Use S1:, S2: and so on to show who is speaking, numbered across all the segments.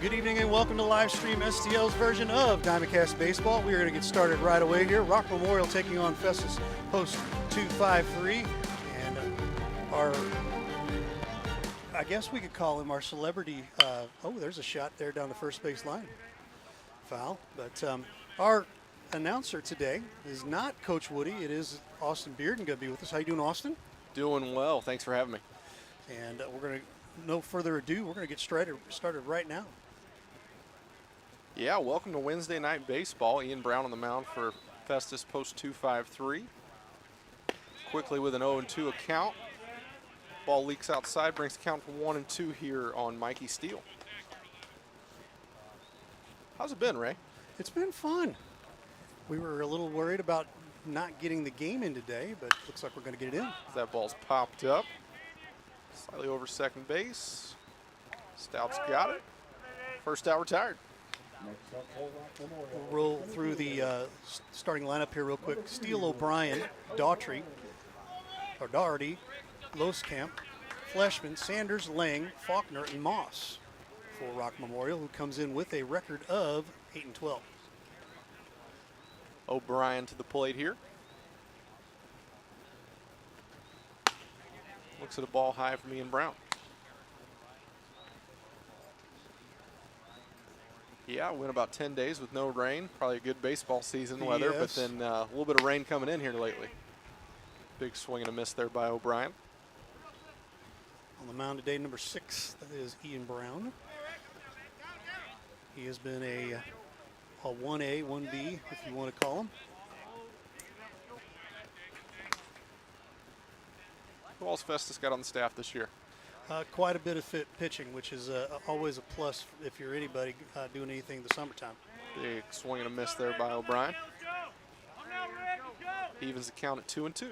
S1: Good evening and welcome to live stream STL's version of DIAMONDCAST Baseball. We are going to get started right away here. Rock Memorial taking on Festus post 253. And I guess we could call him our celebrity. There's a shot there down the first base line. Foul. But our announcer today is not Coach Woody. It is Austin Bearden going to be with us. How you doing, Austin?
S2: Doing well. Thanks for having me.
S1: And we're going to, no further ado, we're going to get started right now.
S2: Yeah, welcome to Wednesday Night Baseball. Ian Brown on the mound for Festus post 253. Quickly with an 0-2 account. Ball leaks outside, brings the count to 1-2 here on Mikey Steele. How's it been, Ray?
S1: It's been fun. We were a little worried about not getting the game in today, but looks like we're going to get it in.
S2: That ball's popped up. Slightly over second base. Stout's got it. First out retired.
S1: We'll roll through the starting lineup here real quick. Steele, O'Brien, Daugherty, Loskamp, Fleshman, Sanders, Lang, Faulkner, and Moss for Rock Memorial, who comes in with a record of 8-12.
S2: O'Brien to the plate here. Looks at a ball high from Ian Brown. Yeah, went about 10 days with no rain. Probably a good baseball season weather,
S1: yes.
S2: But then a little bit of rain coming in here lately. Big swing and a miss there by O'Brien.
S1: On the mound today, number 6, that is Ian Brown. He has been a 1A, 1B, if you want to call him.
S2: Who else Festus got on the staff this year?
S1: Quite a bit of pitching, which is always a plus if you're anybody doing anything in the summertime.
S2: Big swing and a miss there by O'Brien. Evens the count at 2-2.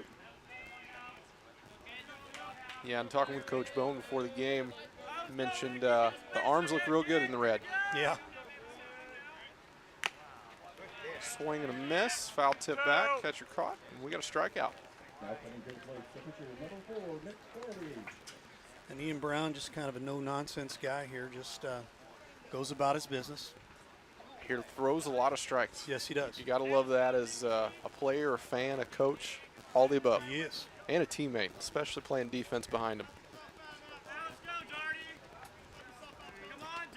S2: Yeah, and talking with Coach Bone before the game, mentioned the arms look real good in the red.
S1: Yeah.
S2: Swing and a miss, foul tip back, catcher caught, and we got a strikeout.
S1: And Ian Brown, just kind of a no-nonsense guy here, just goes about his business.
S2: Here throws a lot of strikes.
S1: Yes, he does.
S2: You got to love that as a player, a fan, a coach, all the above.
S1: He is.
S2: And a teammate, especially playing defense behind him.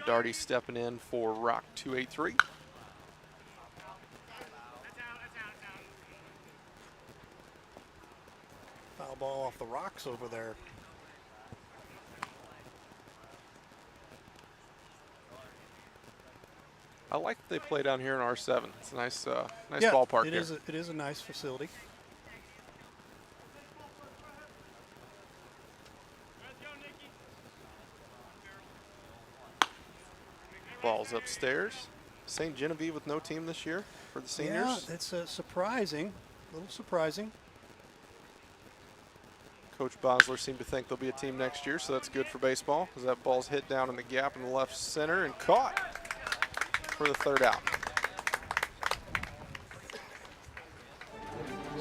S2: Daugherty stepping in for Rock 283.
S1: Foul ball off the rocks over there.
S2: I like that they play down here in R7. It's a nice, nice
S1: Yeah,
S2: ballpark
S1: it
S2: here.
S1: It is a nice facility.
S2: Ball's upstairs. St. Genevieve with no team this year for the seniors.
S1: Yeah, it's surprising, a little surprising.
S2: Coach Bosler seemed to think there'll be a team next year, so that's good for baseball as that ball's hit down in the gap in the left center and caught for the third out.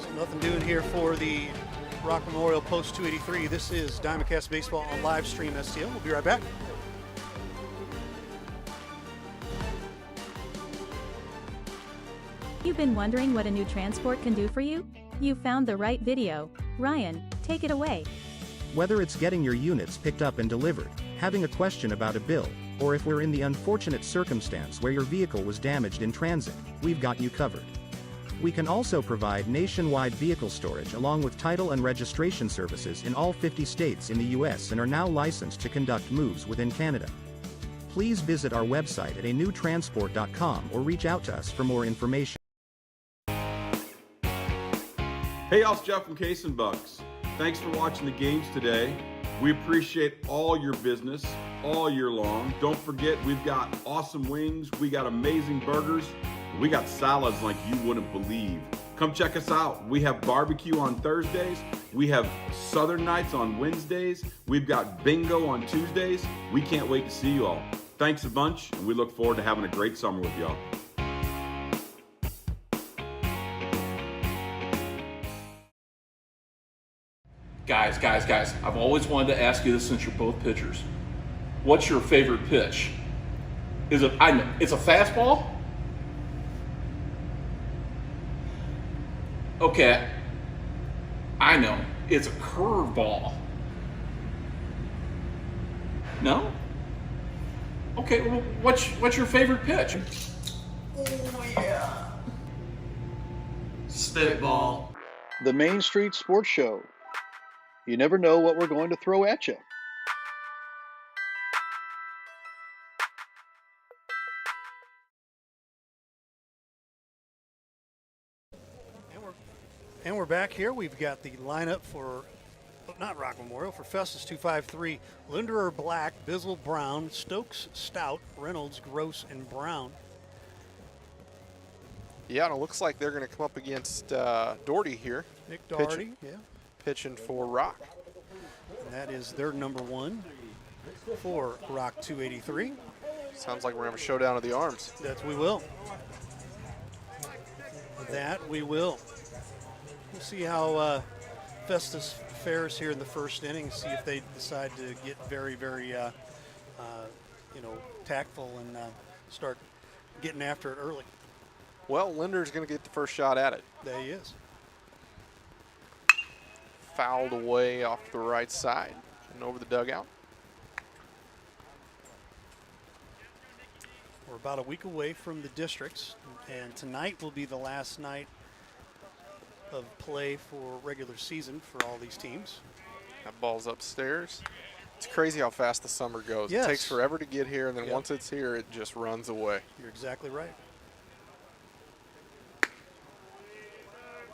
S1: So nothing doing here for the Rock Memorial Post 283. This is DIAMONDCAST Baseball on live stream STL. We'll be right back.
S3: You've been wondering what a new transport can do for you? You found the right video. Ryan, take it away.
S4: Whether it's getting your units picked up and delivered, having a question about a bill, or if we're in the unfortunate circumstance where your vehicle was damaged in transit, we've got you covered. We can also provide nationwide vehicle storage along with title and registration services in all 50 states in the U.S. and are now licensed to conduct moves within Canada. Please visit our website at anewtransport.com or reach out to us for more information.
S5: Hey, y'all, it's Jeff from Case and Bucks. Thanks for watching the games today. We appreciate all your business all year long. Don't forget, we've got awesome wings, we got amazing burgers, we got salads like you wouldn't believe. Come check us out. We have barbecue on Thursdays, we have Southern Nights on Wednesdays, we've got bingo on Tuesdays. We can't wait to see you all. Thanks a bunch, and we look forward to having a great summer with y'all.
S6: Guys, I've always wanted to ask you this since you're both pitchers. What's your favorite pitch? It's a fastball? Okay. I know. It's a curveball. No? Okay, well, what's your favorite pitch? Oh, yeah. Spitball.
S7: The Main Street Sports Show. You never know what we're going to throw at you.
S1: And we're back here. We've got the lineup for, not Rock Memorial, for Festus 253. Linderer Black, Bizzle Brown, Stokes Stout, Reynolds, Gross, and Brown.
S2: Yeah, and it looks like they're going to come up against Doherty here.
S1: Nick Doherty, yeah.
S2: Pitching for Rock.
S1: And that is their number one for Rock 283.
S2: Sounds like we're going to have a showdown of the arms.
S1: That we will. That we will. We'll see how Festus fares here in the first inning. See if they decide to get very, very, tactful and start getting after it early.
S2: Well, Linder's going to get the first shot at it.
S1: There he is.
S2: Fouled away off the right side and over the dugout.
S1: We're about a week away from the districts, and tonight will be the last night of play for regular season for all these teams.
S2: That ball's upstairs. It's crazy how fast the summer goes.
S1: Yes.
S2: It takes forever to get here, and then
S1: Yep.
S2: once it's here, it just runs away.
S1: You're exactly right.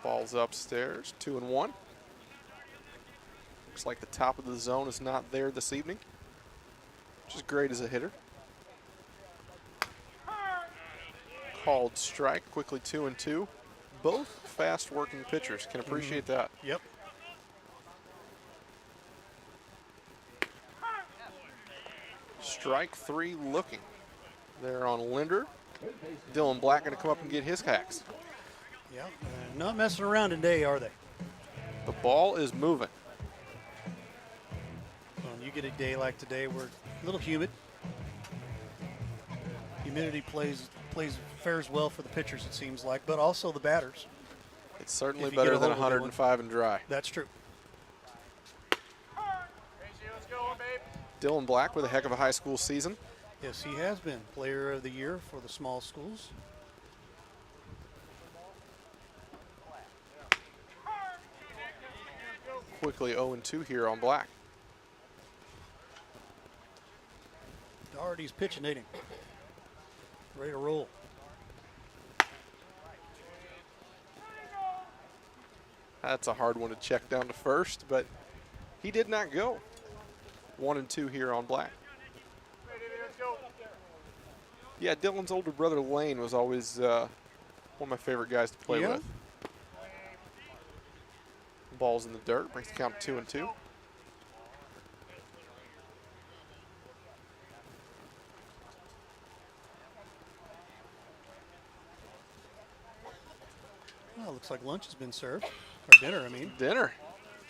S2: Ball's upstairs, 2-1. Looks like the top of the zone is not there this evening, which is great as a hitter. Called strike, quickly 2-2. Both fast working pitchers, can appreciate that.
S1: Yep.
S2: Strike 3 looking. They're on Linder. Dylan Black going to come up and get his hacks.
S1: Yep. Not messing around today, are they?
S2: The ball is moving.
S1: Well, you get a day like today where a little humid. Humidity fares well for the pitchers, it seems like, but also the batters.
S2: It's certainly
S1: If you get
S2: better
S1: a
S2: than
S1: hold of the
S2: 105 and dry.
S1: That's true.
S2: Dylan Black with a heck of a high school season.
S1: Yes, he has been player of the year for the small schools.
S2: Quickly 0-2 here on Black.
S1: Doherty's pitching, ain't he? Ready to roll.
S2: That's a hard one to check down to first, but he did not go. 1-2 here on Black. Yeah, Dylan's older brother Lane was always one of my favorite guys to play with. Ball's in the dirt, brings the count to 2-2.
S1: Well, looks like lunch has been served. Or dinner, I mean.
S2: Dinner.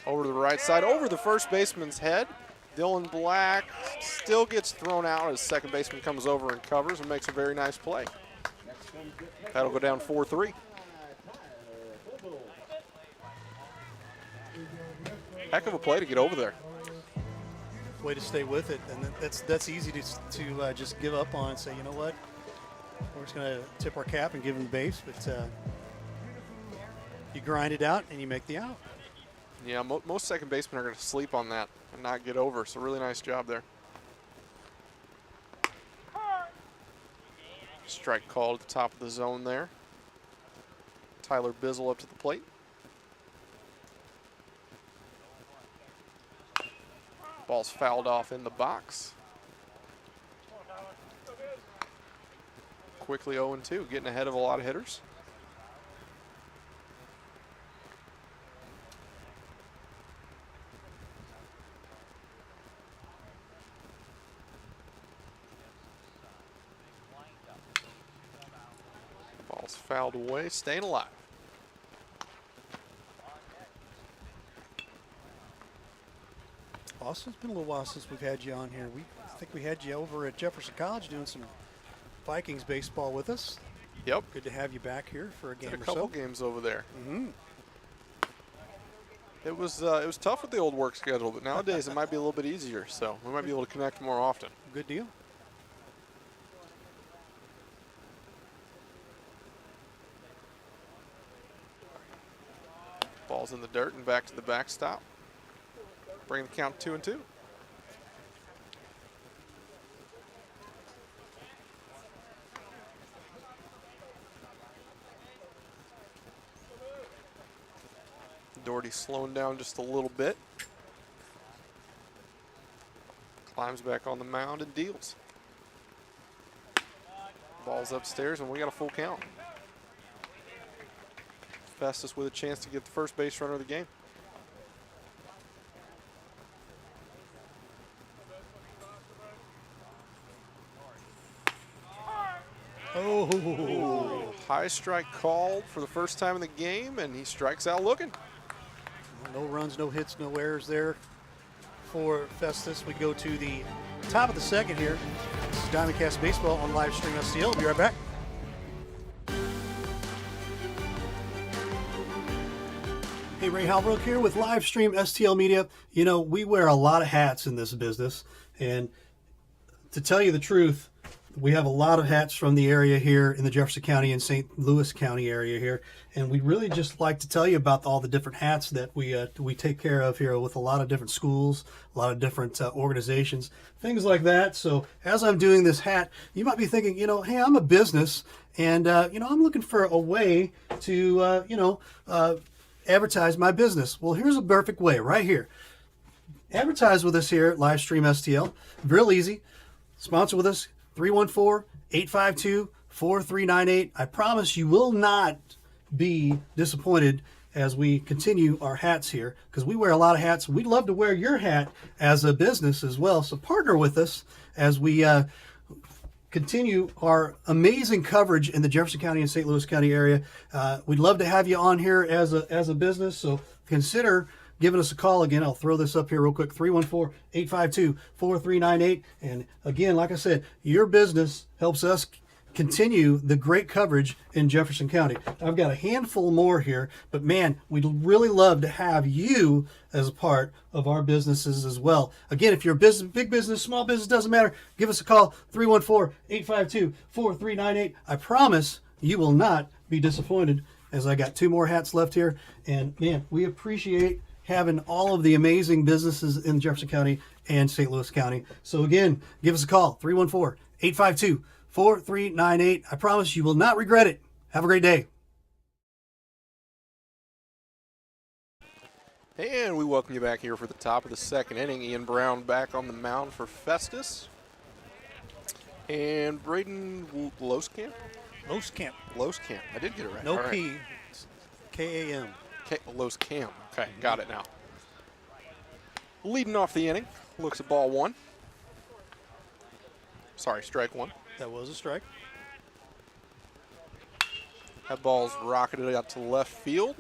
S2: Over to the right side, over the first baseman's head. Dylan Black still gets thrown out as second baseman comes over and covers and makes a very nice play. That'll go down 4-3. Heck of a play to get over there.
S1: Way to stay with it, and that's easy to just give up on and say, you know what, we're just going to tip our cap and give him the base, but you grind it out and you make the out.
S2: Yeah, most second basemen are going to sleep on that and not get over, so really nice job there. Strike call at the top of the zone there. Tyler Bizzle up to the plate. Ball's fouled off in the box. Quickly 0-2, getting ahead of a lot of hitters. Ball's fouled away, staying alive.
S1: Austin, it's been a little while since we've had you on here. I think we had you over at Jefferson College doing some Vikings baseball with us.
S2: Yep.
S1: Good to have you back here for a game
S2: Did a
S1: or
S2: couple
S1: so.
S2: games over there.
S1: Mm-hmm.
S2: It was tough with the old work schedule, but nowadays it might be a little bit easier, so we might be able to connect more often.
S1: Good deal.
S2: Ball's in the dirt and back to the backstop. Bring the count 2-2. Doherty slowing down just a little bit. Climbs back on the mound and deals. Ball's upstairs and we got a full count. Festus with a chance to get the first base runner of the game.
S1: Oh,
S2: High strike called for the first time in the game, and he strikes out looking.
S1: no runs, no hits, no errors there for Festus. We go to the top of the second here. This is DIAMONDCAST Baseball on live stream STL. Be right back. Hey, Ray Halbrook here with Livestream STL Media. You know, we wear a lot of hats in this business, and to tell you the truth, we have a lot of hats from the area here in the Jefferson County and St. Louis County area here, and we really just like to tell you about all the different hats that we take care of here with a lot of different schools, a lot of different organizations, things like that. So as I'm doing this hat, you might be thinking, you know, hey, I'm a business, and you know, I'm looking for a way to advertise my business. Well, here's a perfect way right here. Advertise with us here at Livestream STL. Real easy. Sponsor with us, 314-852-4398. I promise you will not be disappointed as we continue our hats here, because we wear a lot of hats. We'd love to wear your hat as a business as well. So partner with us as we continue our amazing coverage in the Jefferson County and St. Louis County area. We'd love to have you on here as a business, so consider giving us a call. Again, I'll throw this up here real quick, 314-852-4398. And again, like I said, your business helps us continue the great coverage in Jefferson County. I've got a handful more here, but man, we'd really love to have you as a part of our businesses as well. Again, if you're a business, big business, small business, doesn't matter, give us a call, 314-852-4398. I promise you will not be disappointed, as I got two more hats left here. And man, we appreciate having all of the amazing businesses in Jefferson County and St. Louis County. So again, give us a call, 314-852-4398. I promise you will not regret it. Have a great day.
S2: And we welcome you back here for the top of the second inning. Ian Brown back on the mound for Festus. And Braden Loskamp?
S1: Loskamp.
S2: Loskamp. I did get it right.
S1: No
S2: All right.
S1: P. It's K-A-M.
S2: Loskamp. Okay, got it now. Leading off the inning, looks at ball one. Sorry, strike one.
S1: That was a strike.
S2: That ball's rocketed out to left field.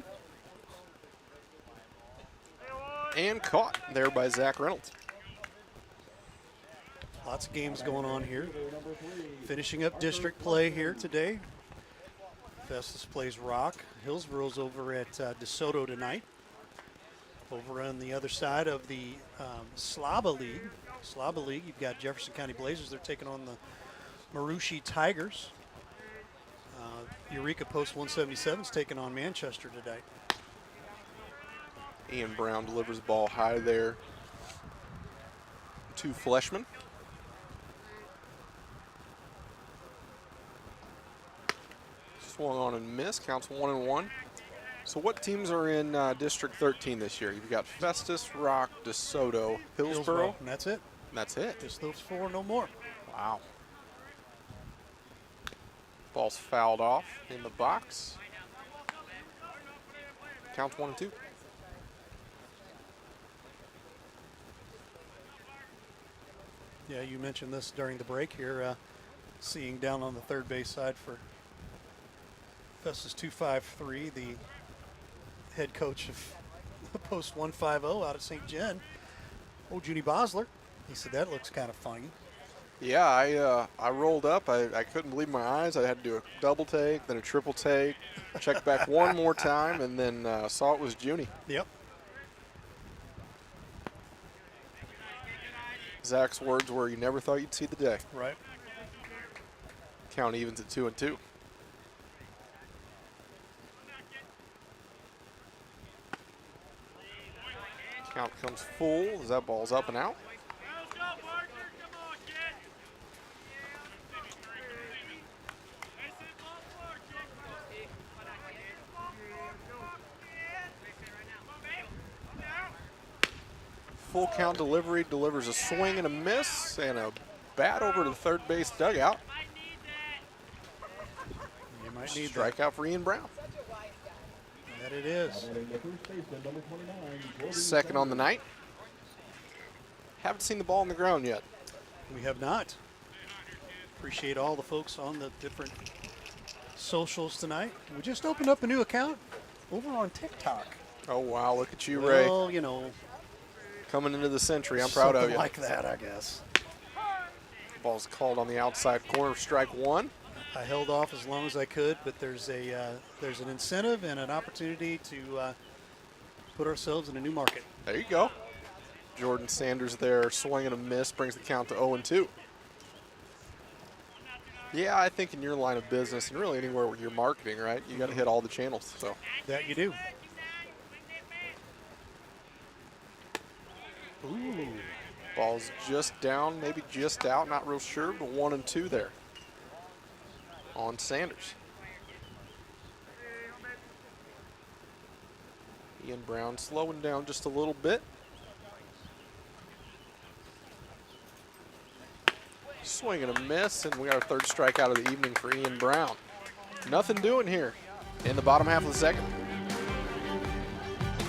S2: And caught there by Zach Reynolds.
S1: Lots of games going on here. Finishing up district play here today. Festus plays Rock. Hillsboro's over at DeSoto tonight. Over on the other side of the Slava League. You've got Jefferson County Blazers. They're taking on the Marushi Tigers. Eureka Post 177 is taking on Manchester tonight.
S2: Ian Brown delivers the ball high there to Fleshman. Swung on and missed, counts 1-1. So what teams are in District 13 this year? You've got Festus, Rock, DeSoto, Hillsboro.
S1: And that's it.
S2: That's it.
S1: Just those four, no more.
S2: Wow. Ball's fouled off in the box. Counts 1-2.
S1: Yeah, you mentioned this during the break here. Seeing down on the third base side for Festus 253, the head coach of Post 150 out of St. Jen, old Junie Bosler. He said that looks kind of funny.
S2: Yeah, I rolled up. I couldn't believe my eyes. I had to do a double take, then a triple take, check back one more time, and then saw it was Junie.
S1: Yep.
S2: Zach's words were, "You never thought you'd see the day."
S1: Right.
S2: Count evens at 2-2. Count comes full as that ball's up and out. Full count delivery, delivers a swing and a miss and a bat over to the third base dugout.
S1: You might need that.
S2: Strikeout for Ian Brown.
S1: That it is.
S2: Second on the night. Haven't seen the ball on the ground yet.
S1: We have not. Appreciate all the folks on the different socials tonight. We just opened up a new account over on TikTok.
S2: Oh, wow, look at you, Ray.
S1: Well, you know,
S2: Coming into the century, I'm proud of
S1: something
S2: you.
S1: like that, I guess.
S2: Ball's called on the outside corner, strike one.
S1: I held off as long as I could, but there's an incentive and an opportunity to put ourselves in a new market.
S2: There you go. Jordan Sanders there, swing and a miss, brings the count to 0-2. Yeah, I think in your line of business and really anywhere where you're marketing, right, you got to hit all the channels. So
S1: That you do. Ooh.
S2: ball's just down, maybe just out, not real sure, but 1-2 there on Sanders. Ian Brown slowing down just a little bit. Swing and a miss, and we got our third strikeout of the evening for Ian Brown. Nothing doing here in the bottom half of the second.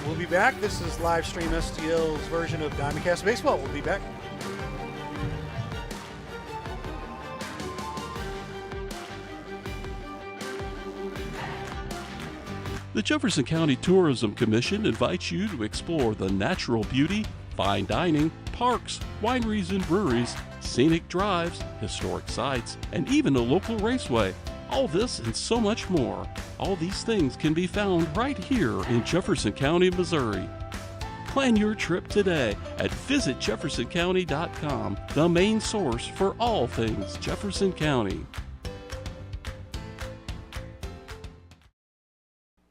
S1: We'll be back. This is live stream STL's version of DIAMONDCAST Baseball. We'll be back.
S8: The Jefferson County Tourism Commission invites you to explore the natural beauty, fine dining, parks, wineries and breweries, scenic drives, historic sites, and even a local raceway. All this and so much more. All these things can be found right here in Jefferson County, Missouri. Plan your trip today at visitjeffersoncounty.com, the main source for all things Jefferson County.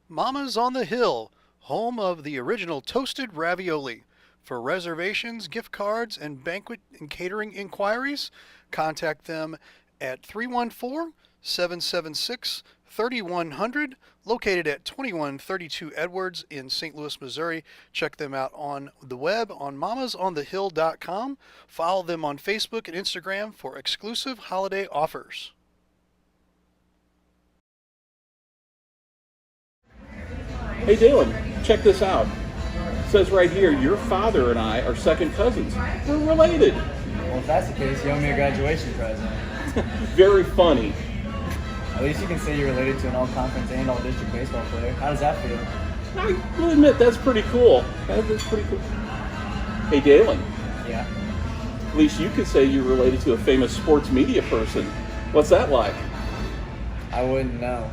S1: Mama's on the Hill, home of the original toasted ravioli. For reservations, gift cards, and banquet and catering inquiries, contact them at 314-776-3100, located at 2132 Edwards in St. Louis, Missouri. Check them out on the web on mamasonthehill.com. Follow them on Facebook and Instagram for exclusive holiday offers.
S6: Hey Dylan, check this out. It says right here, your father and I are second cousins. We're related.
S9: Well, if that's the case, you owe me a graduation present.
S6: Very funny.
S9: At least you can say you're related to an all-conference and all-district baseball player. How does that feel?
S6: I will admit, that's pretty cool. That's pretty cool. Hey Dylan,
S9: Yeah.
S6: at least you could say you're related to a famous sports media person. What's that like?
S9: I wouldn't know.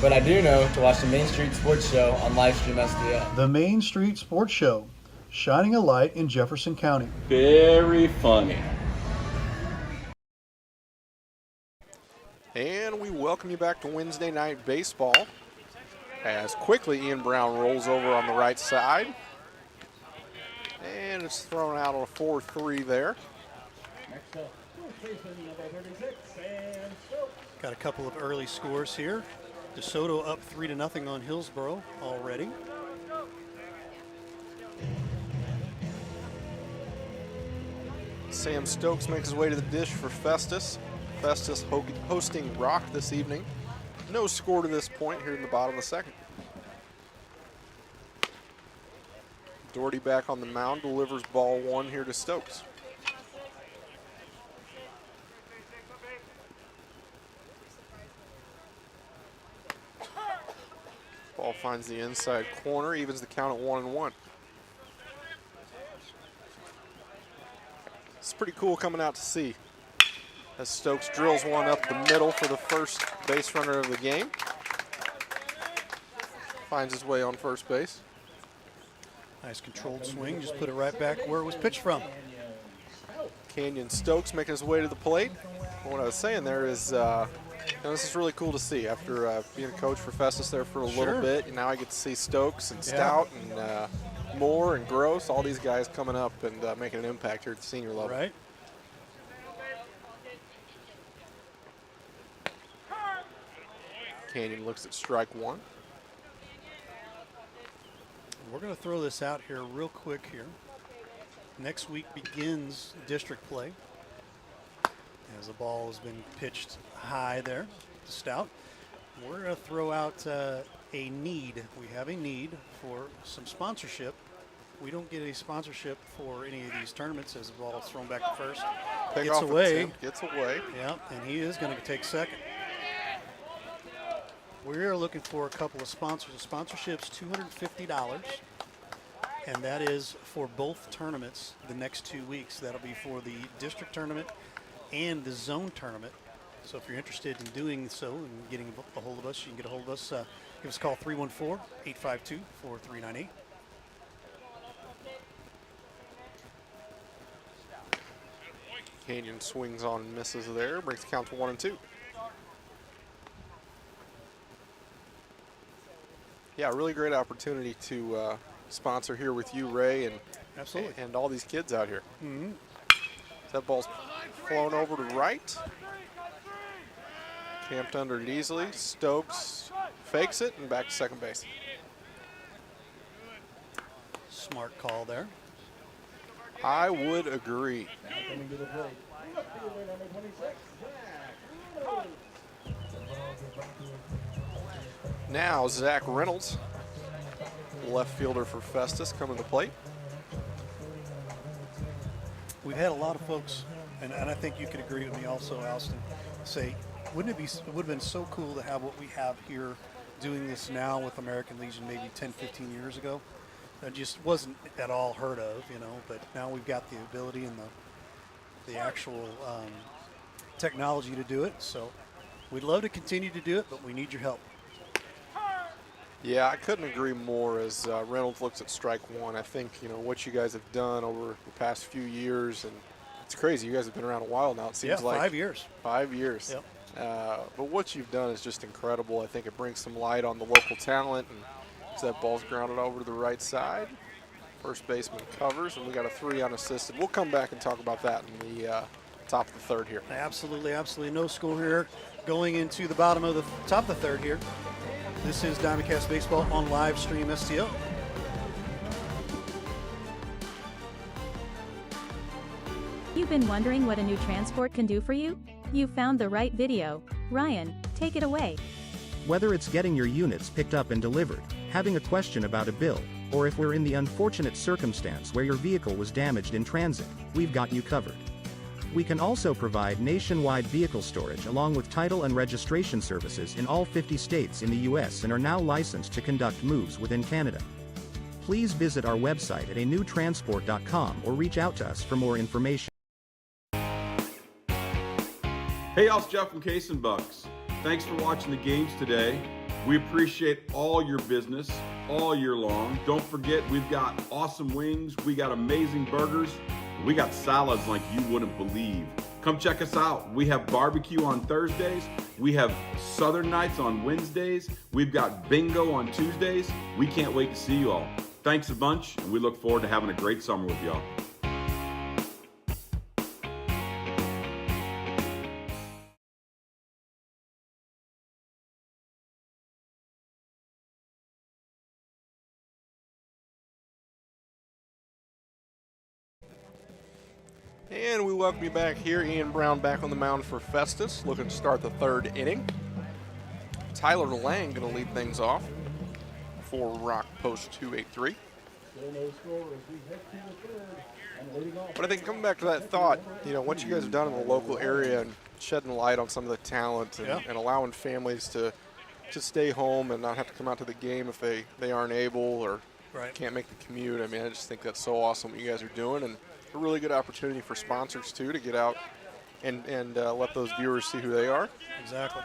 S9: But I do know to watch the Main Street Sports Show on Livestream STL.
S1: The Main Street Sports Show, shining a light in Jefferson County.
S6: Very funny.
S2: And we welcome you back to Wednesday Night Baseball as quickly Ian Brown rolls over on the right side. And it's thrown out on a 4-3 there.
S1: Got a couple of early scores here. DeSoto up 3-0 on Hillsboro already.
S2: Sam Stokes makes his way to the dish for Festus. Festus hosting Rock this evening. No score to this point here in the bottom of the second. Doherty back on the mound, delivers ball one here to Stokes. Ball finds the inside corner, evens the count at 1-1. It's pretty cool coming out to see. as Stokes drills one up the middle for the first base runner of the game. Finds his way on first base.
S1: Nice controlled swing, just put it right back where it was pitched from.
S2: Canyon Stokes making his way to the plate. What I was saying there is, this is really cool to see. After being a coach for Festus there for a little bit, and now I get to see Stokes and Stout and Moore and Gross, all these guys coming up and making an impact here at the senior level.
S1: Right.
S2: Canyon looks at strike one.
S1: We're going to throw this out here real quick here. Next week begins district play, as the ball has been pitched high there to Stout. We're going to throw out a need. We have a need for some sponsorship. We don't get a sponsorship for any of these tournaments as the ball is thrown back to first.
S2: Gets away.
S1: Yeah, and he is going to take second. We're looking for a couple of sponsors. The sponsorship's $250, and that is for both tournaments the next 2 weeks. That'll be for the district tournament and the zone tournament. So if you're interested in doing so and getting a hold of us, you can get a hold of us. Give us a call, 314-852-4398.
S2: Canyon swings on and misses there, brings the count to 1-2. Yeah, really great opportunity to sponsor here with you, Ray, and
S1: absolutely,
S2: and all these kids out here.
S1: Mm-hmm.
S2: That ball's flown over to right. Camped under it easily. Stokes fakes it and back to second base.
S1: Smart call there.
S2: I would agree. Now Zach Reynolds, left fielder for Festus, coming to the plate.
S1: We've had a lot of folks, and I think you could agree with me also, Alston, say, would have been so cool to have what we have here doing this now with American Legion maybe 10, 15 years ago? That just wasn't at all heard of, but now we've got the ability and the actual technology to do it. So we'd love to continue to do it, but we need your help.
S2: Yeah, I couldn't agree more as Reynolds looks at strike one. I think, what you guys have done over the past few years, and it's crazy. You guys have been around a while now, it seems like.
S1: 5 years.
S2: 5 years.
S1: Yep.
S2: But what you've done is just incredible. I think it brings some light on the local talent, and as that ball's grounded over to the right side, first baseman covers, and we got a 3 unassisted. We'll come back and talk about that in the top of the third here.
S1: Absolutely, absolutely. No score here going into the bottom of the top of the third here. This is DIAMONDCAST Baseball on live stream STL.
S3: You've been wondering what a new transport can do for you? You found the right video. Ryan, take it away.
S4: Whether it's getting your units picked up and delivered, having a question about a bill, or if we're in the unfortunate circumstance where your vehicle was damaged in transit, we've got you covered. We can also provide nationwide vehicle storage along with title and registration services in all 50 states in the U.S. and are now licensed to conduct moves within Canada. Please visit our website at anewtransport.com or reach out to us for more information.
S5: Hey, y'all, it's Jeff from Case and Bucks. Thanks for watching the games today. We appreciate all your business all year long. Don't forget, we've got awesome wings, we got amazing burgers, we got salads like you wouldn't believe. Come check us out. We have barbecue on Thursdays. We have Southern Nights on Wednesdays. We've got bingo on Tuesdays. We can't wait to see you all. Thanks a bunch, and we look forward to having a great summer with y'all.
S2: And we welcome you back here. Ian Brown back on the mound for Festus, looking to start the third inning. Tyler Lang going to lead things off for Rock Post 283. But I think coming back to that thought, what you guys have done in the local area and shedding light on some of the talent and allowing families to stay home and not have to come out to the game if they aren't able or can't make the commute. I mean, I just think that's so awesome what you guys are doing, and a really good opportunity for sponsors too to get out and let those viewers see who they are.
S1: Exactly.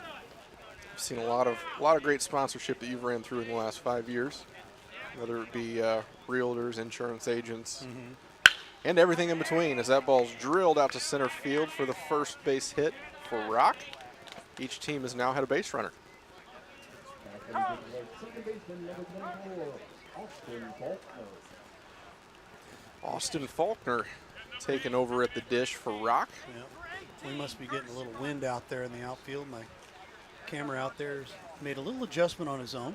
S2: I've seen a lot of great sponsorship that you've ran through in the last 5 years, whether it be realtors, insurance agents, and everything in between. As that ball's drilled out to center field for the first base hit for Rock. Each team has now had a base runner. Austin Faulkner taking over at the dish for Rock.
S1: Yeah. We must be getting a little wind out there in the outfield. My camera out there has made a little adjustment on his own.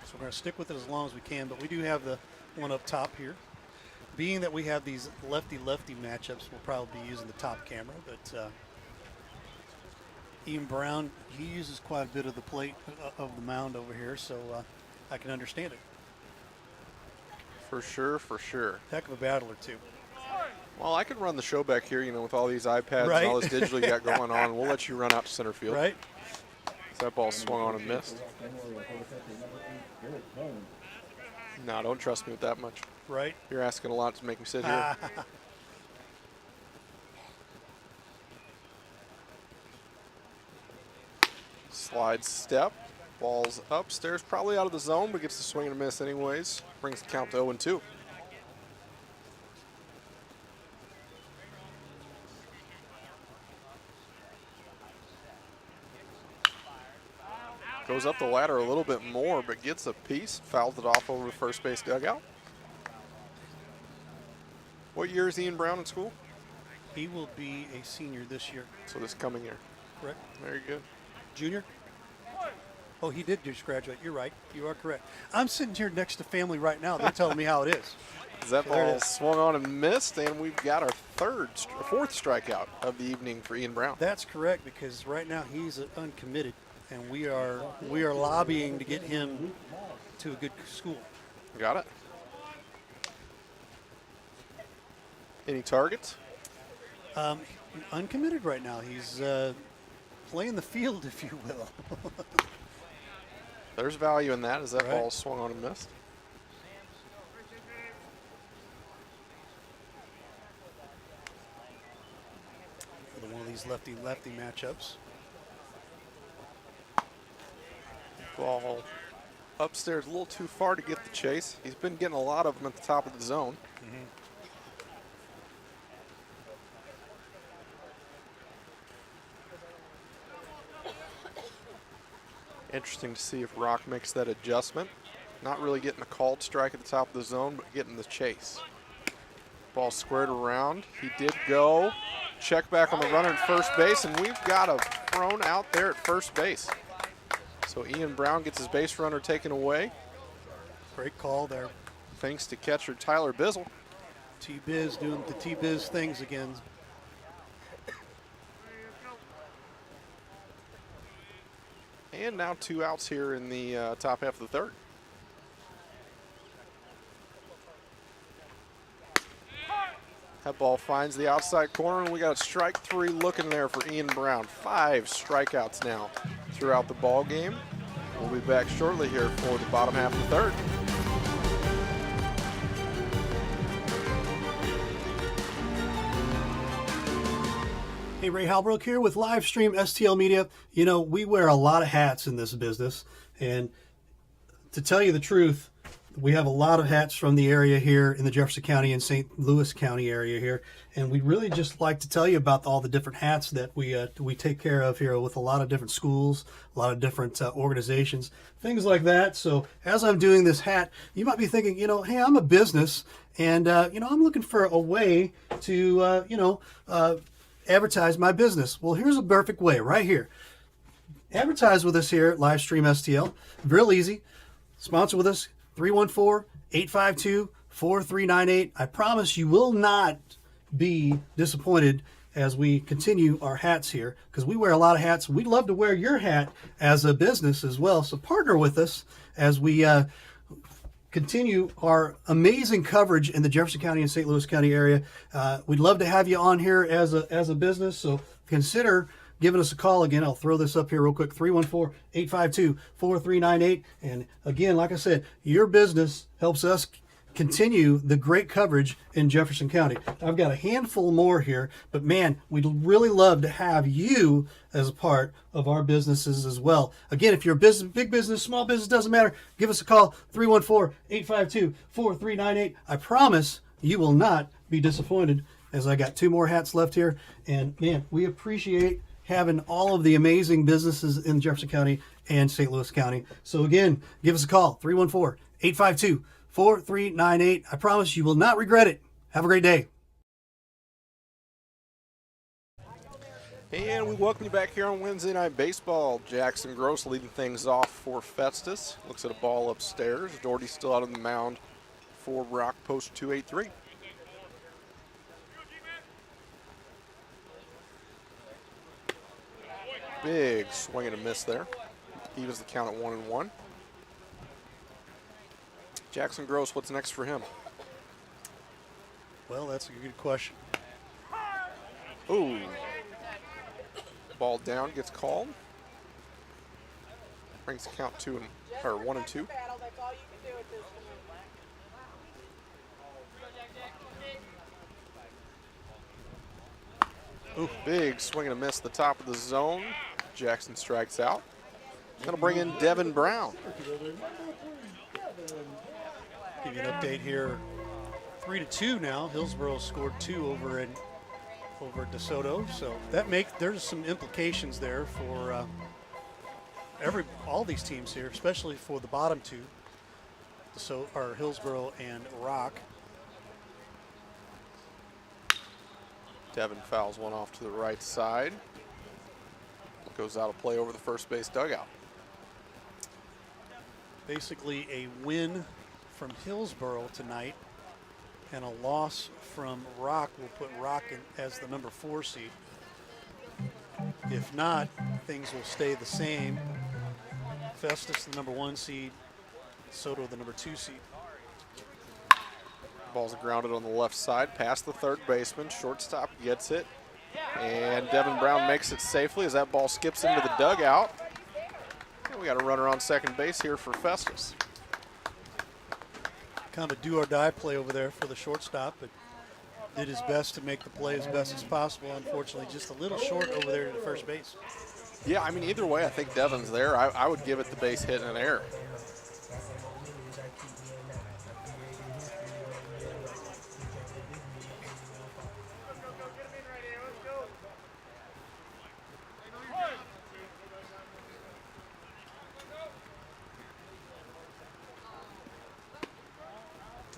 S1: So we're going to stick with it as long as we can, but we do have the one up top here. Being that we have these lefty-lefty matchups, we'll probably be using the top camera, but Ian Brown, he uses quite a bit of the plate of the mound over here, so I can understand it.
S2: For sure, for sure.
S1: Heck of a battler, too.
S2: Well, I could run the show back here, with all these iPads
S1: Right.
S2: and all this digital you got going on. We'll let you run out to center field.
S1: Right.
S2: So that ball swung on and missed. No, don't trust me with that much.
S1: Right.
S2: You're asking a lot to make me sit here. Slide step. Ball's upstairs, probably out of the zone, but gets the swing and a miss anyways. Brings the count to 0-2. Goes up the ladder a little bit more, but gets a piece, fouls it off over the first base dugout. What year is Ian Brown in school?
S1: He will be a senior this year.
S2: So this coming year.
S1: Correct.
S2: Very good.
S1: Junior? Oh, he did just graduate. You're right. You are correct. I'm sitting here next to family right now. They're telling me how it is.
S2: That
S1: So there it
S2: ball
S1: is.
S2: swung on and missed, and we've got our fourth strikeout of the evening for Ian Brown.
S1: That's correct, because right now he's uncommitted, and we are lobbying to get him to a good school.
S2: Got it. Any targets?
S1: Uncommitted right now. He's playing the field, if you will.
S2: There's value in that as that
S1: Right.
S2: ball swung on and missed.
S1: Another one of these lefty-lefty matchups.
S2: Ball upstairs a little too far to get the chase. He's been getting a lot of them at the top of the zone. Interesting to see if Rock makes that adjustment. Not really getting a called strike at the top of the zone, but getting the chase. Ball squared around. He did go. Check back on the runner at first base, and we've got a thrown out there at first base. So Ian Brown gets his base runner taken away.
S1: Great call there.
S2: Thanks to catcher Tyler Bizzle.
S1: T-Biz doing the T-Biz things again.
S2: And now 2 outs here in the top half of the third. That ball finds the outside corner, and we got a strike 3 looking there for Ian Brown. 5 strikeouts now throughout the ball game. We'll be back shortly here for the bottom half of the third.
S1: Hey, Ray Halbrook here with Livestream STL Media. You know, we wear a lot of hats in this business, and to tell you the truth, we have a lot of hats from the area here in the Jefferson County and St. Louis County area here, and we'd really just like to tell you about all the different hats that we take care of here with a lot of different schools, a lot of different organizations, things like that. So as I'm doing this hat, you might be thinking, hey, I'm a business, and I'm looking for a way to advertise my business. Well, here's a perfect way right here. Advertise with us here at Livestream STL. Real easy. Sponsor with us, 314-852-4398. I promise you will not be disappointed as we continue our hats here, because we wear a lot of hats. We'd love to wear your hat as a business as well. So partner with us as we continue our amazing coverage in the Jefferson County and St. Louis County area. We'd love to have you on here as a business, so consider giving us a call. Again, I'll throw this up here real quick, 314-852-4398. And again, like I said, your business helps us continue the great coverage in Jefferson County. I've got a handful more here, but man, we'd really love to have you as a part of our businesses as well. Again, if you're a business, big business, small business, doesn't matter, give us a call, 314-852-4398. I promise you will not be disappointed, as I got 2 more hats left here. And man, we appreciate having all of the amazing businesses in Jefferson County and St. Louis County. So again, give us a call, 314-852-4398. I promise you will not regret it. Have a great day.
S2: And we welcome you back here on Wednesday Night Baseball. Jackson Gross leading things off for Festus. Looks at a ball upstairs. Doherty's still out on the mound for Rock, post 283. Big swing and a miss there. Evens the count at 1-1. Jackson Gross, what's next for him?
S1: Well, that's a good question.
S2: Ooh. Ball down, gets called. Brings the count 1-2. Ooh, big swing and a miss at the top of the zone. Jackson strikes out. Gonna bring in Devin Brown.
S1: Give you an update here. 3-2 now. Hillsboro scored 2 over DeSoto. So there's some implications there for all these teams here, especially for the bottom 2, Hillsboro and Rock.
S2: Devin fouls one off to the right side. Goes out of play over the first base dugout.
S1: Basically a win from Hillsboro tonight and a loss from Rock will put Rock in as the number 4 seed. If not, things will stay the same. Festus, the number 1 seed. Soto, the number 2 seed.
S2: Ball's grounded on the left side, past the third baseman. Shortstop gets it. And Devin Brown makes it safely as that ball skips into the dugout. And we got a runner on second base here for Festus.
S1: Kind of a do-or-die play over there for the shortstop, but did his best to make the play as best as possible. Unfortunately, just a little short over there to the first base.
S2: Yeah, I mean, either way, I think Devin's there. I would give it the base hit and an error.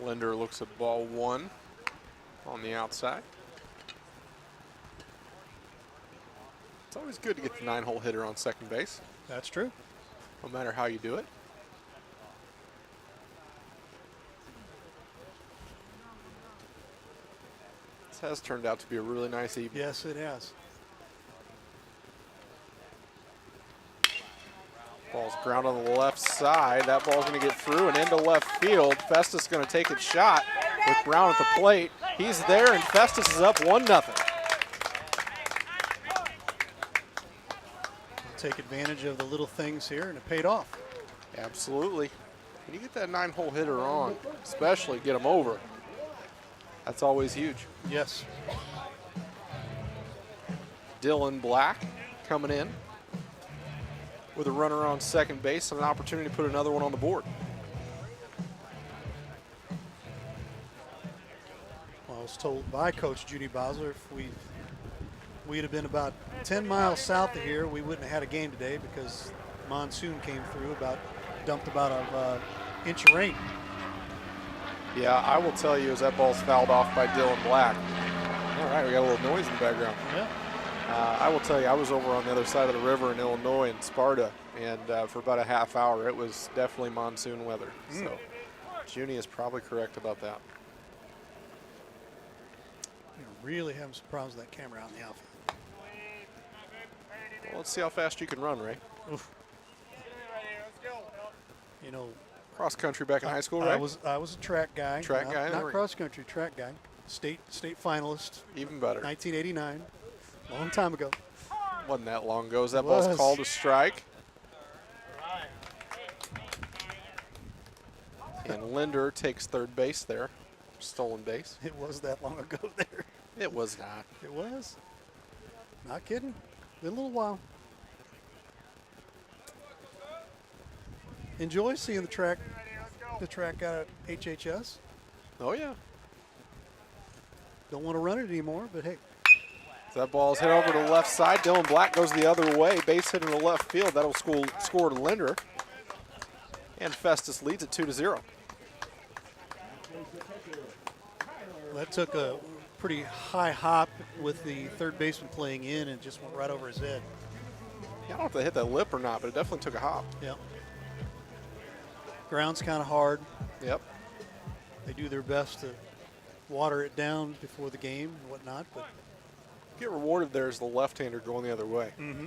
S2: Linder looks at ball 1 on the outside. It's always good to get the 9-hole hitter on second base.
S1: That's true.
S2: No matter how you do it. This has turned out to be a really nice evening.
S1: Yes, it has.
S2: Ball's ground on the left side. That ball's going to get through and into left field. Festus going to take a shot with Brown at the plate. He's there, and Festus is up 1-0.
S1: Take advantage of the little things here, and it paid off.
S2: Absolutely. When you get that 9-hole hitter on, especially get him over, that's always huge.
S1: Yes.
S2: Dylan Black coming in with a runner on second base and an opportunity to put another one on the board.
S1: Well, I was told by Coach Judy Bosler if we'd have been about 10 miles south of here, we wouldn't have had a game today because monsoon came through, dumped about an inch of rain.
S2: Yeah, I will tell you as that ball's fouled off by Dylan Black. All right, we got a little noise in the background.
S1: Yeah.
S2: I will tell you, I was over on the other side of the river in Illinois in Sparta, and for about a half hour, it was definitely monsoon weather. So Junie is probably correct about that.
S1: You're really having some problems with that camera out in the outfield.
S2: Well, let's see how fast you can run, Ray.
S1: Oof. You know,
S2: cross country back in high school, right?
S1: I was a track guy. Not cross country, track guy. State finalist.
S2: Even better.
S1: 1989. Long time ago.
S2: Wasn't that long ago. As that ball's called a strike. And Linder takes third base there. Stolen base.
S1: It was that long ago there.
S2: It was not.
S1: It was. Not kidding. Been a little while. Enjoy seeing the track out at HHS.
S2: Oh, yeah.
S1: Don't want to run it anymore, but hey.
S2: That ball is hit over to the left side. Dylan Black goes the other way. Base hit in the left field. That'll score to Linder. And Festus leads it 2-0.
S1: That took a pretty high hop with the third baseman playing in and just went right over his head.
S2: Yeah, I don't know if they hit that lip or not, but it definitely took a hop.
S1: Yeah. Ground's kind of hard.
S2: Yep.
S1: They do their best to water it down before the game and whatnot, but
S2: Get rewarded there as the left-hander going the other way.
S1: mm-hmm.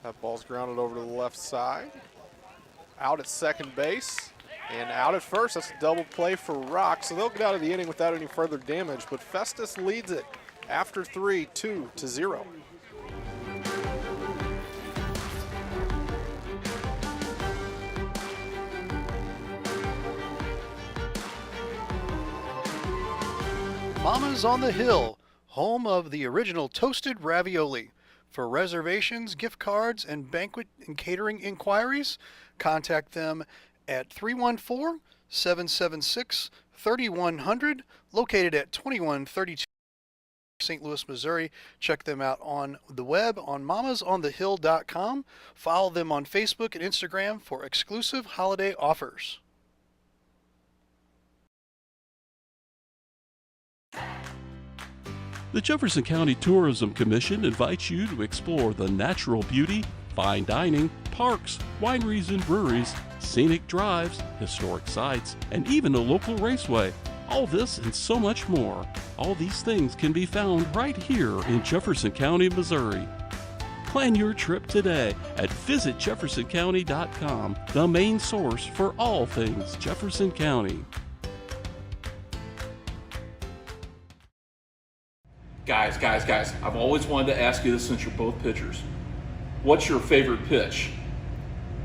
S2: That ball's grounded over to the left side. Out at second base and out at first. That's a double play for Rock. So they'll get out of the inning without any further damage. But Festus leads it after 3, 2-0.
S1: Mama's on the Hill, home of the original toasted ravioli. For reservations, gift cards, and banquet and catering inquiries, contact them at 314-776-3100, located at 2132 St. Louis, Missouri. Check them out on the web on mamasonthehill.com. Follow them on Facebook and Instagram for exclusive holiday offers.
S8: The Jefferson County Tourism Commission invites you to explore the natural beauty, fine dining, parks, wineries and breweries, scenic drives, historic sites, and even a local raceway. All this and so much more. All these things can be found right here in Jefferson County, Missouri. Plan your trip today at visitjeffersoncounty.com, the main source for all things Jefferson County.
S6: Guys, I've always wanted to ask you this since you're both pitchers. What's your favorite pitch?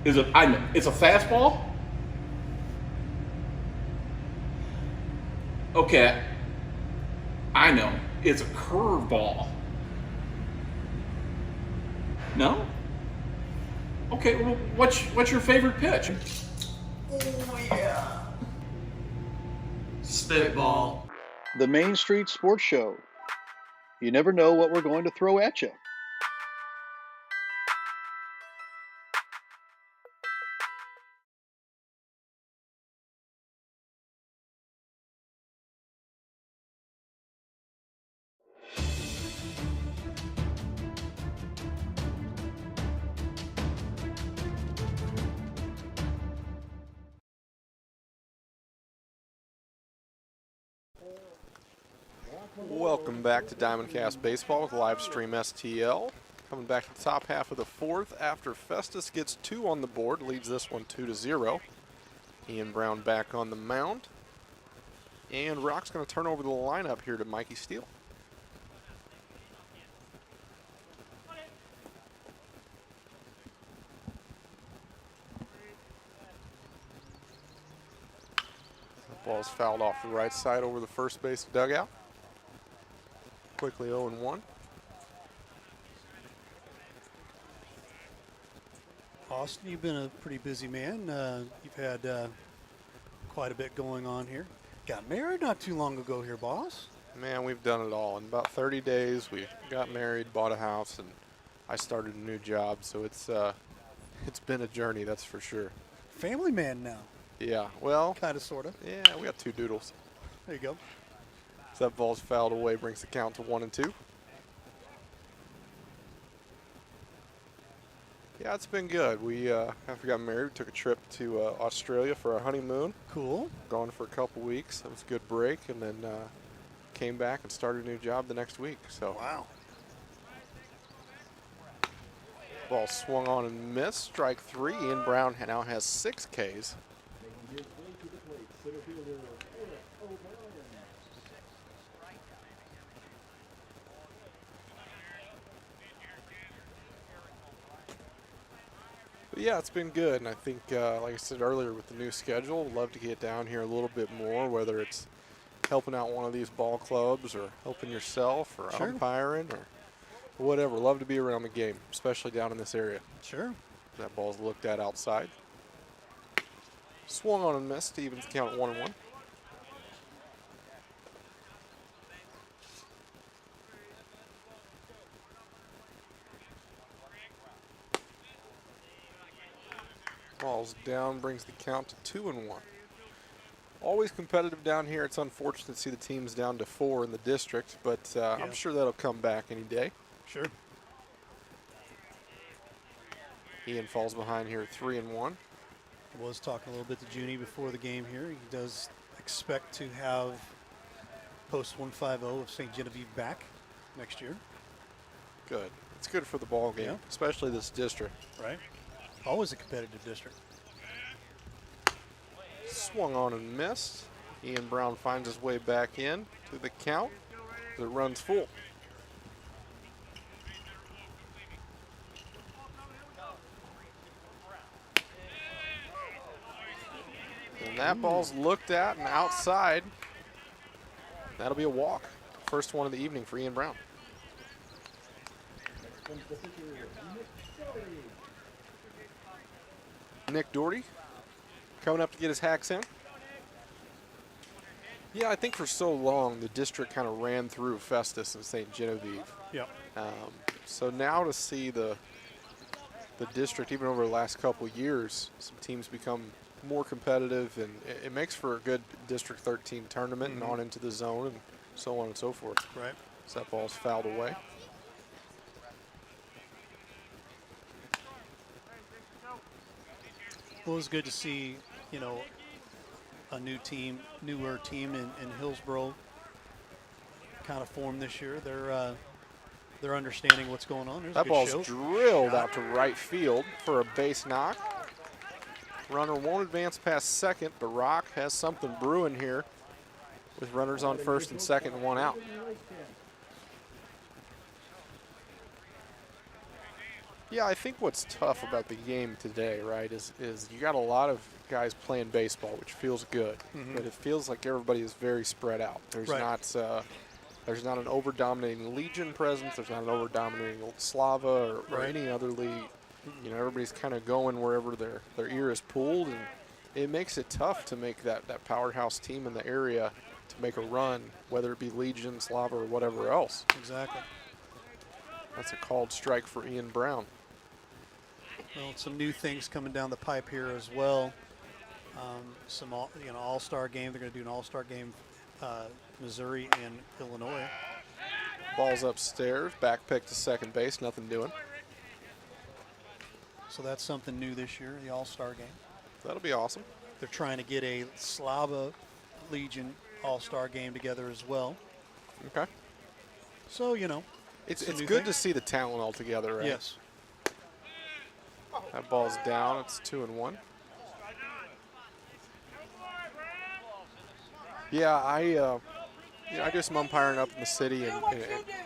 S6: It's a fastball? Okay, I know. It's a curveball. No? Okay, well, what's your favorite pitch?
S9: Oh, yeah. Spitball.
S7: The Main Street Sports Show. You never know what we're going to throw at you.
S2: Welcome back to DIAMONDCAST Baseball with Livestream STL. Coming back to the top half of the fourth after Festus gets 2 on the board, leads this one 2-0. Ian Brown back on the mound. And Rock's going to turn over the lineup here to Mikey Steele. The ball's fouled off the right side over the first base dugout. Quickly 0-1.
S1: Austin, you've been a pretty busy man. You've had quite a bit going on here. Got married not too long ago here, boss.
S2: Man, we've done it all. In about 30 days, we got married, bought a house, and I started a new job. So it's been a journey, that's for sure.
S1: Family man now.
S2: Yeah, well.
S1: Kind of, sort of.
S2: Yeah, we got 2 doodles.
S1: There you go.
S2: So that ball's fouled away, brings the count to 1-2. Yeah, it's been good. We, after we got married, we took a trip to Australia for our honeymoon.
S1: Cool.
S2: Gone for a couple weeks. That was a good break, and then came back and started a new job the next week. So.
S1: Wow.
S2: Ball swung on and missed. Strike 3. Ian Brown now has 6 Ks. But yeah, it's been good, and I think, like I said earlier, with the new schedule, I'd love to get down here a little bit more, whether it's helping out one of these ball clubs or helping yourself or
S1: Sure.
S2: umpiring or whatever. Love to be around the game, especially down in this area.
S1: Sure.
S2: That ball's looked at outside. Swung on and missed. Evens the count at 1-1. Ball's down, brings the count to 2-1. Always competitive down here. It's unfortunate to see the teams down to 4 in the district, but I'm sure that'll come back any day.
S1: Sure.
S2: Ian falls behind here 3-1.
S1: I was talking a little bit to Junie before the game here. He does expect to have post 150 of St. Genevieve back next year.
S2: Good. It's good for the ball game,
S1: Yeah.
S2: especially this district.
S1: Right. Always a competitive district.
S2: Swung on and missed. Ian Brown finds his way back in to the count. It runs full. And that ball's looked at and outside. That'll be a walk. First one of the evening for Ian Brown. Nick Doherty coming up to get his hacks in. Yeah, I think for so long the district kind of ran through Festus and St. Genevieve.
S1: Yep.
S2: So now to see the district, even over the last couple years, some teams become more competitive, and it makes for a good District 13 tournament and on into the zone and so on and so forth.
S1: Right.
S2: So that ball's fouled away.
S1: Well, it was good to see, you know, a newer team in Hillsborough kind of formed this year. They're understanding what's going on. There's a
S2: That
S1: good
S2: ball's
S1: show.
S2: drilled out to right field for a base knock. Runner won't advance past second, but Rock has something brewing here with runners on first and second and one out. Yeah, I think what's tough about the game today, right, is you got a lot of guys playing baseball, which feels good, but it feels like everybody is very spread out. There's not an over-dominating Legion presence. There's not an over-dominating Slava or any other league. You know, everybody's kind of going wherever their ear is pulled, and it makes it tough to make that powerhouse team in the area to make a run, whether it be Legion, Slava, or whatever else.
S1: Exactly.
S2: That's a called strike for Ian Brown.
S1: Well, some new things coming down the pipe here as well. Some all-star game. They're going to do an all-star game, Missouri and Illinois.
S2: Ball's upstairs, back pick to second base, nothing doing.
S1: So that's something new this year, the all-star game.
S2: That'll be awesome.
S1: They're trying to get a Slava Legion all-star game together as well.
S2: Okay.
S1: So, you know.
S2: It's good to see the talent all together, right?
S1: Yes.
S2: That ball's down. It's 2-1. Yeah, I do some umpiring up in the city and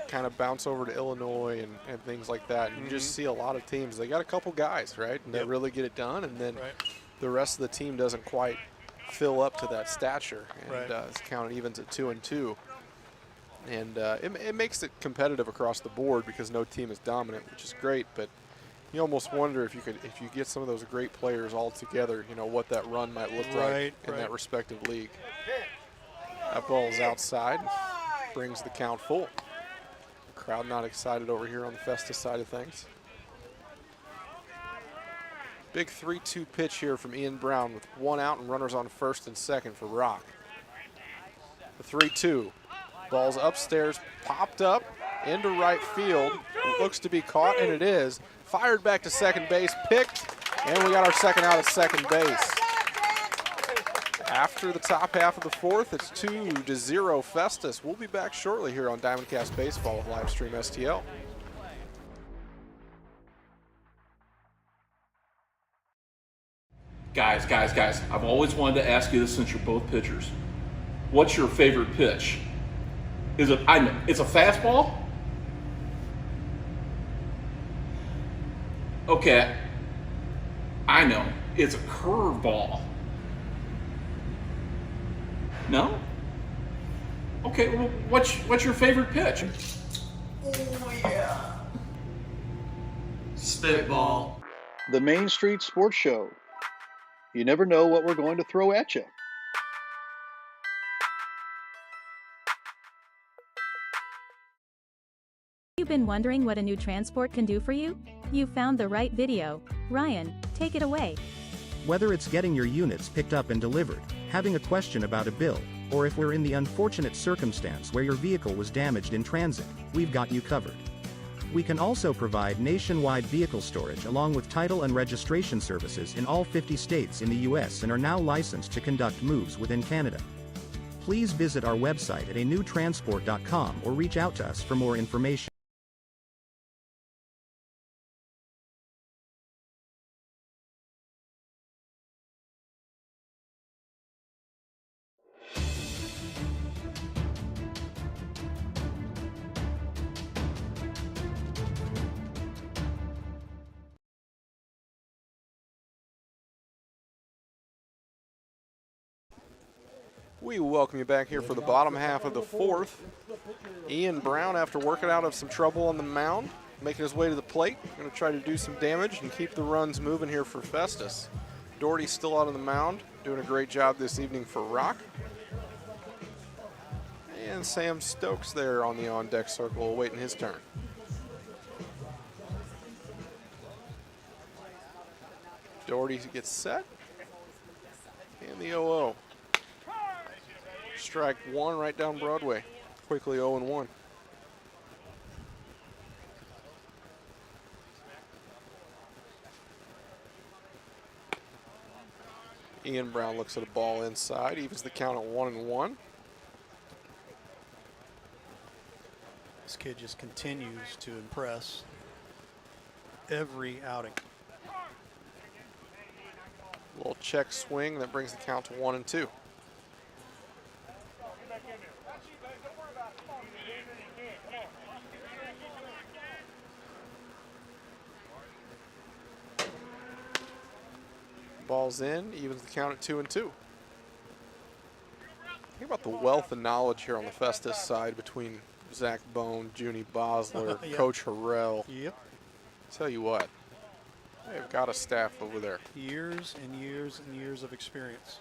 S2: kind of bounce over to Illinois and things like that. And you just see a lot of teams. They got a couple guys, right? And they really get it done. And then the rest of the team doesn't quite fill up to that stature. And it's counted evens at 2-2. And it makes it competitive across the board because no team is dominant, which is great. But you almost wonder if you get some of those great players all together, you know, what that run might look like in that respective league. That ball is outside, brings the count full. Crowd not excited over here on the Festus side of things. Big 3-2 pitch here from Ian Brown with one out and runners on first and second for Rock. The 3-2. Ball's upstairs, popped up into right field. It looks to be caught, and it is. Fired back to second base, picked, and we got our second out at second base. After the top half of the fourth, it's 2-0 Festus. We'll be back shortly here on DiamondCast Baseball with Livestream STL.
S6: Guys, I've always wanted to ask you this since you're both pitchers. What's your favorite pitch? It's a fastball? Okay. I know. It's a curveball. No? Okay, well, what's your favorite pitch?
S9: Oh, yeah. Spitball.
S7: The Main Street Sports Show. You never know what we're going to throw at you.
S3: You've been wondering what a new transport can do for you? You found the right video. Ryan, take it away.
S4: Whether it's getting your units picked up and delivered, having a question about a bill, or if we're in the unfortunate circumstance where your vehicle was damaged in transit, we've got you covered. We can also provide nationwide vehicle storage along with title and registration services in all 50 states in the US and are now licensed to conduct moves within Canada. Please visit our website at anewtransport.com or reach out to us for more information.
S2: We welcome you back here for the bottom half of the fourth. Ian Brown, after working out of some trouble on the mound, making his way to the plate, going to try to do some damage and keep the runs moving here for Festus. Doherty's still out on the mound, doing a great job this evening for Rock. And Sam Stokes there on the on-deck circle, awaiting his turn. Doherty gets set. And the 0-0. Strike one right down Broadway. Quickly 0-1. Ian Brown looks at a ball inside, evens the count at 1-1.
S1: This kid just continues to impress every outing.
S2: Little check swing that brings the count to 1-2. Ball's in, evens the count at 2-2. Think about the wealth of knowledge here on the Festus side between Zach Bone, Junie Bosler,
S1: Yep.
S2: Coach Harrell.
S1: Yep.
S2: Tell you what, they've got a staff over there.
S1: Years and years and years of experience.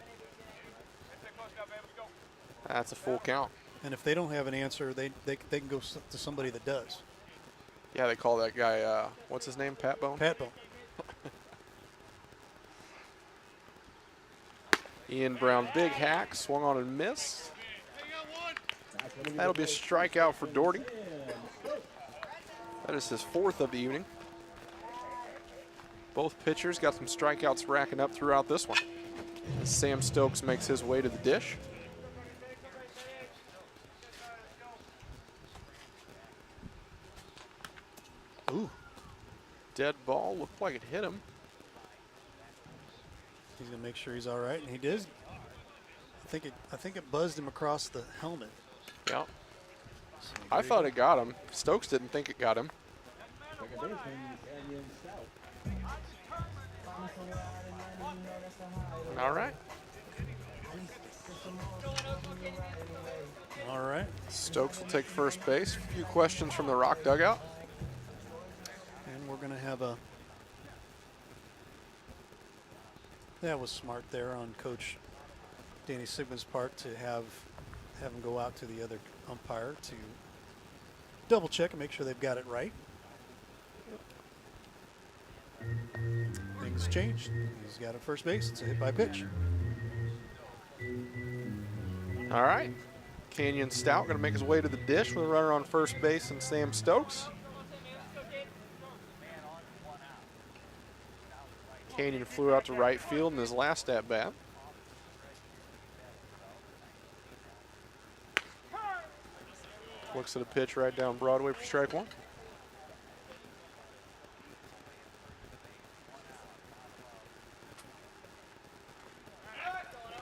S2: That's a full count.
S1: And if they don't have an answer, they can go to somebody that does.
S2: Yeah, they call that guy, what's his name, Pat Bone?
S1: Pat Bone.
S2: Ian Brown, big hack, swung on and missed. That'll be a strikeout for Doherty. That is his fourth of the evening. Both pitchers got some strikeouts racking up throughout this one. As Sam Stokes makes his way to the dish.
S1: Ooh.
S2: Dead ball, looked like it hit him.
S1: He's gonna make sure he's all right, and he did. I think it buzzed him across the helmet.
S2: Yeah. I thought it got him. Stokes didn't think it got him. All right.
S1: All right.
S2: Stokes will take first base. A few questions from the Rock dugout.
S1: And we're gonna have a. That was smart there on Coach Danny Sigmund's part to have him go out to the other umpire to double check and make sure they've got it right. Things changed. He's got it first base. It's a hit by pitch.
S2: All right. Canyon Stout going to make his way to the dish with a runner on first base and Sam Stokes. Canyon flew out to right field in his last at-bat. Looks at a pitch right down Broadway for strike one.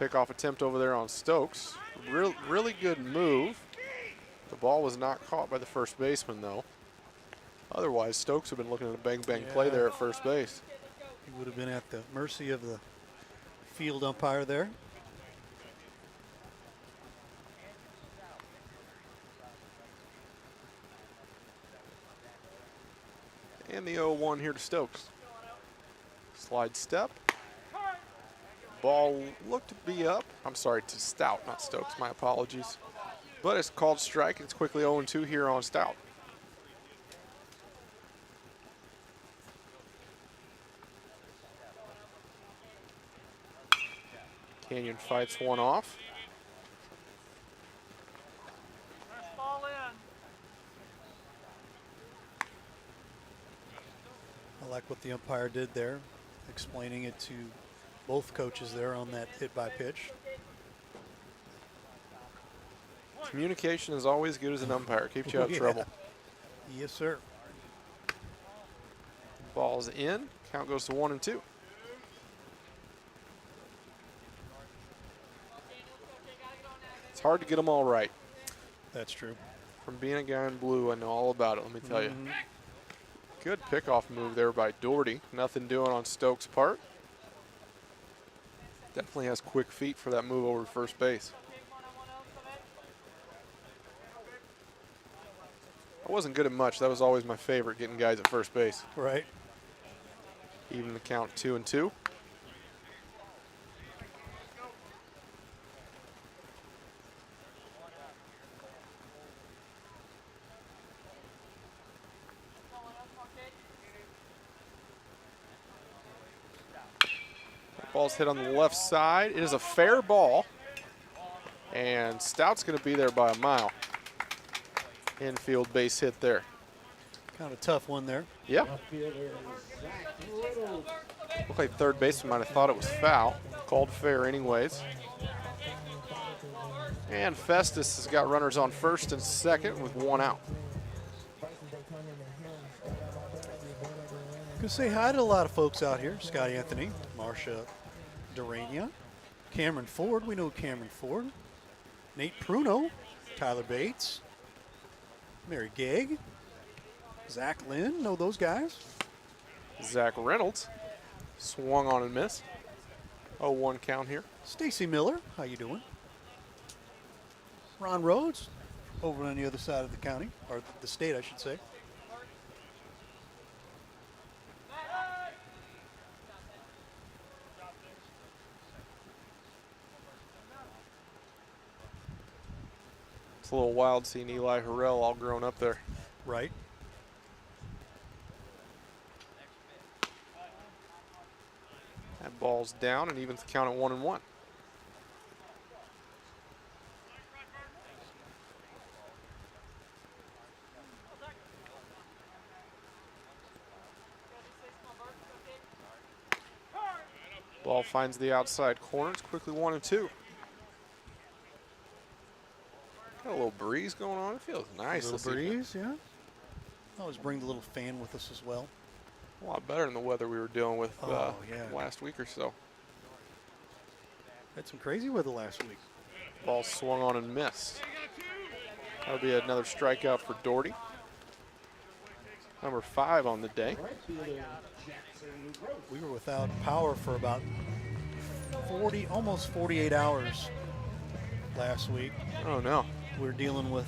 S2: Pickoff attempt over there on Stokes. Really good move. The ball was not caught by the first baseman, though. Otherwise, Stokes have been looking at a bang-bang play there at first base.
S1: He would have been at the mercy of the field umpire there.
S2: And the 0-1 here to Stokes. Slide step. Ball looked to be up. I'm sorry, to Stout, not Stokes. My apologies. But it's called strike. It's quickly 0-2 here on Stout. Canyon fights one off.
S1: I like what the umpire did there, explaining it to both coaches there on that hit by pitch.
S2: Communication is always good as an umpire. Keeps you out of trouble.
S1: Yes, sir.
S2: Ball's in. Count goes to 1-2. It's hard to get them all right.
S1: That's true.
S2: From being a guy in blue, I know all about it, let me tell you. Good pickoff move there by Doherty. Nothing doing on Stokes' part. Definitely has quick feet for that move over to first base. I wasn't good at much. That was always my favorite, getting guys at first base.
S1: Right.
S2: Even the count 2-2. Ball's hit on the left side. It is a fair ball. And Stout's going to be there by a mile. Infield base hit there.
S1: Kind of a tough one there.
S2: Yeah. Looked like third baseman might have thought it was foul. Called fair anyways. And Festus has got runners on first and second with one out.
S1: Gonna say hi to a lot of folks out here. Scott Anthony, Marcia Durania, Cameron Ford. We know Cameron Ford. Nate Pruno, Tyler Bates, Mary Gegg, Zach Lynn. Know those guys.
S2: Zach Reynolds swung on and missed. 0-1 count here.
S1: Stacy Miller, how you doing? Ron Rhodes, over on the other side of the county, or the state, I should say.
S2: It's a little wild seeing Eli Harrell all grown up there.
S1: Right.
S2: That ball's down and evens the count at 1-1. Ball finds the outside corner. It's quickly 1-2. Got a little breeze going on. It feels nice.
S1: A little breeze, yeah. Always bring the little fan with us as well.
S2: A lot better than the weather we were dealing with
S1: yeah.
S2: last week or so.
S1: Had some crazy weather last week.
S2: Ball swung on and missed. That'll be another strikeout for Doherty. Number 5 on the day.
S1: We were without power for about almost 48 hours last week.
S2: Oh no.
S1: We were dealing with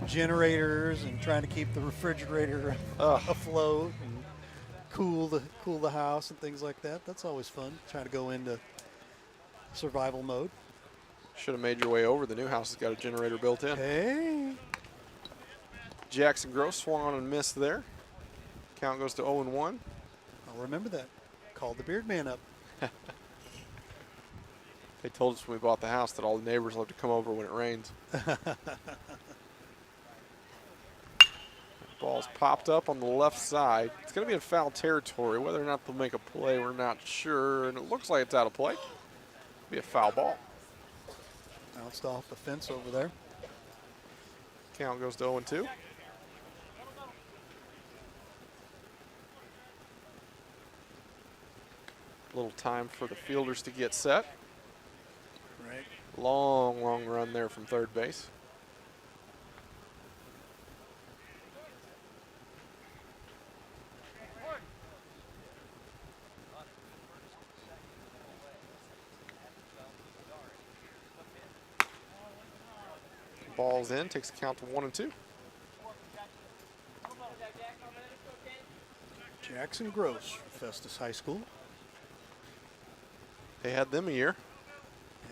S1: generators and trying to keep the refrigerator afloat and cool the house and things like that. That's always fun, trying to go into survival mode.
S2: Should have made your way over. The new house has got a generator built in.
S1: Hey.
S2: Jackson Gross swung on and missed there. Count goes to 0-1.
S1: I'll remember that. Called the beard man up.
S2: They told us when we bought the house that all the neighbors love to come over when it rains. Ball's popped up on the left side. It's going to be in foul territory. Whether or not they'll make a play, we're not sure. And it looks like it's out of play. Be a foul ball.
S1: Bounced off the fence over there.
S2: Count goes to 0-2. Little time for the fielders to get set.
S1: Right.
S2: Long, long run there from third base. Ball's in, takes the count to 1-2.
S1: Jackson Gross, Festus High School.
S2: They had them a year.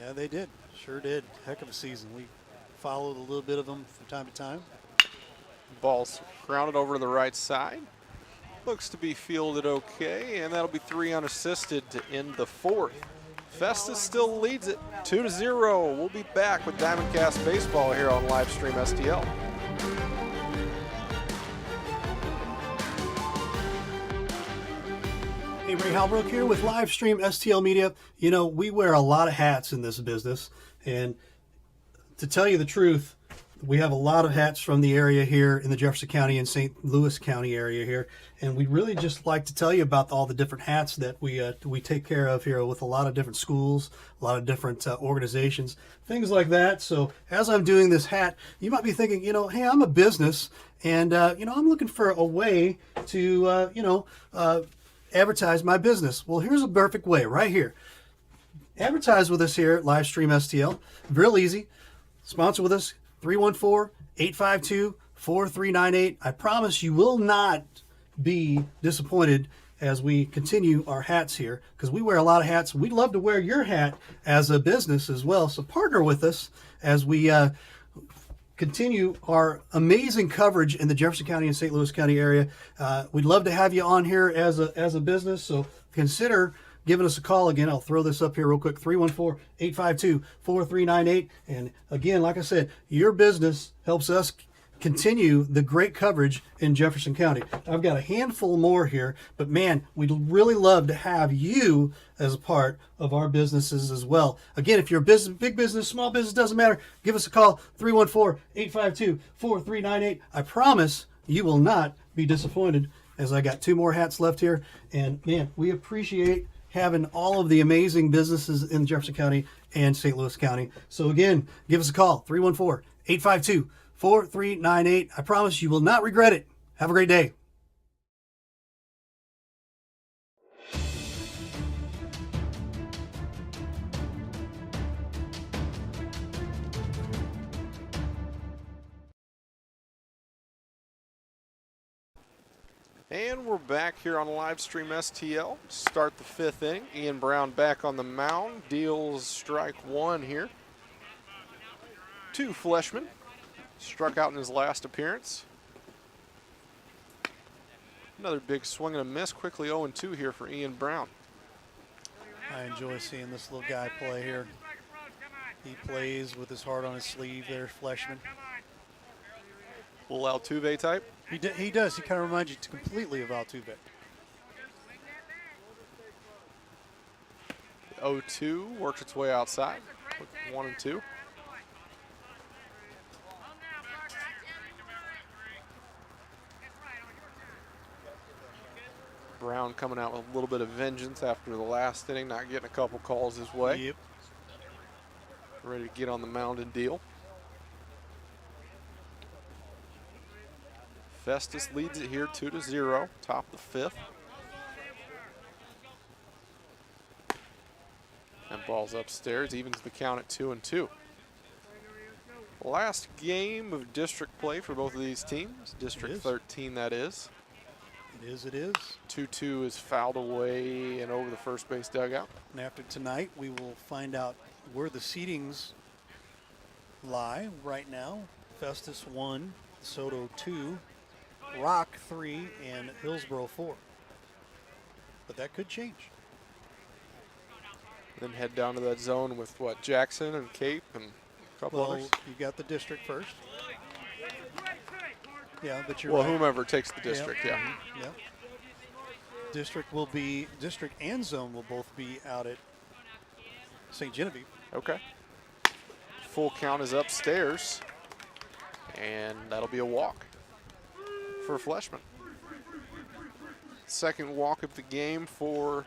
S1: Yeah, they did. Sure did. Heck of a season. We followed a little bit of them from time to time.
S2: Ball's grounded over to the right side. Looks to be fielded okay, and that'll be 3 unassisted to end the 4th. Festus still leads it 2-0. We'll be back with DIAMONDCAST Baseball here on Livestream STL.
S1: Hey, Ray Halbrook here with Livestream STL Media. You know, we wear a lot of hats in this business, and to tell you the truth, we have a lot of hats from the area here in the Jefferson County and St. Louis County area here, and we'd really just like to tell you about all the different hats that we take care of here with a lot of different schools, a lot of different organizations, things like that. So as I'm doing this hat, you might be thinking, you know, hey, I'm a business, and you know, I'm looking for a way to advertise my business. Well, here's a perfect way right here. Advertise with us here at Livestream STL. Real easy. Sponsor with us, 314-852-4398. I promise you will not be disappointed as we continue our hats here, because we wear a lot of hats. We'd love to wear your hat as a business as well. So partner with us as we continue our amazing coverage in the Jefferson County and St. Louis County area. We'd love to have you on here as a business, so consider giving us a call. Again, I'll throw this up here real quick, 314-852-4398. And again, like I said, your business helps us continue the great coverage in Jefferson County. I've got a handful more here, but man, we'd really love to have you as a part of our businesses as well. Again, if you're a business, big business, small business, doesn't matter, give us a call, 314-852-4398. I promise you will not be disappointed, as I got 2 more hats left here. And man, we appreciate having all of the amazing businesses in Jefferson County and St. Louis County. So again, give us a call, 314-852-4398. I promise you will not regret it. Have a great day.
S2: And we're back here on Livestream STL. Start the 5th inning. Ian Brown back on the mound. Deals strike 1 here. 2 Fleshman. Struck out in his last appearance. Another big swing and a miss. Quickly 0-2 here for Ian Brown.
S1: I enjoy seeing this little guy play here. He plays with his heart on his sleeve there, Fleshman.
S2: Little Altuve type.
S1: He does. He kind of reminds you completely of Altuve.
S2: 0-2 works its way outside with 1-2. Brown coming out with a little bit of vengeance after the last inning, not getting a couple calls his way.
S1: Yep.
S2: Ready to get on the mound and deal. Festus leads it here 2-0, top of the 5th. And ball's upstairs, evens the count at 2-2. Last game of district play for both of these teams, District 13 that is.
S1: It is.
S2: 2-2 is fouled away and over the first base dugout.
S1: And after tonight, we will find out where the seedings lie right now. Festus 1, Soto 2, Rock 3, and Hillsboro 4. But that could change.
S2: Then head down to that zone with what, Jackson and Cape and a couple others?
S1: You got the district first. Yeah, but you're
S2: well,
S1: right.
S2: whomever takes the district, yeah.
S1: Yeah. District and zone will both be out at St. Genevieve.
S2: Okay. Full count is upstairs, and that'll be a walk for Fleshman. Second walk of the game for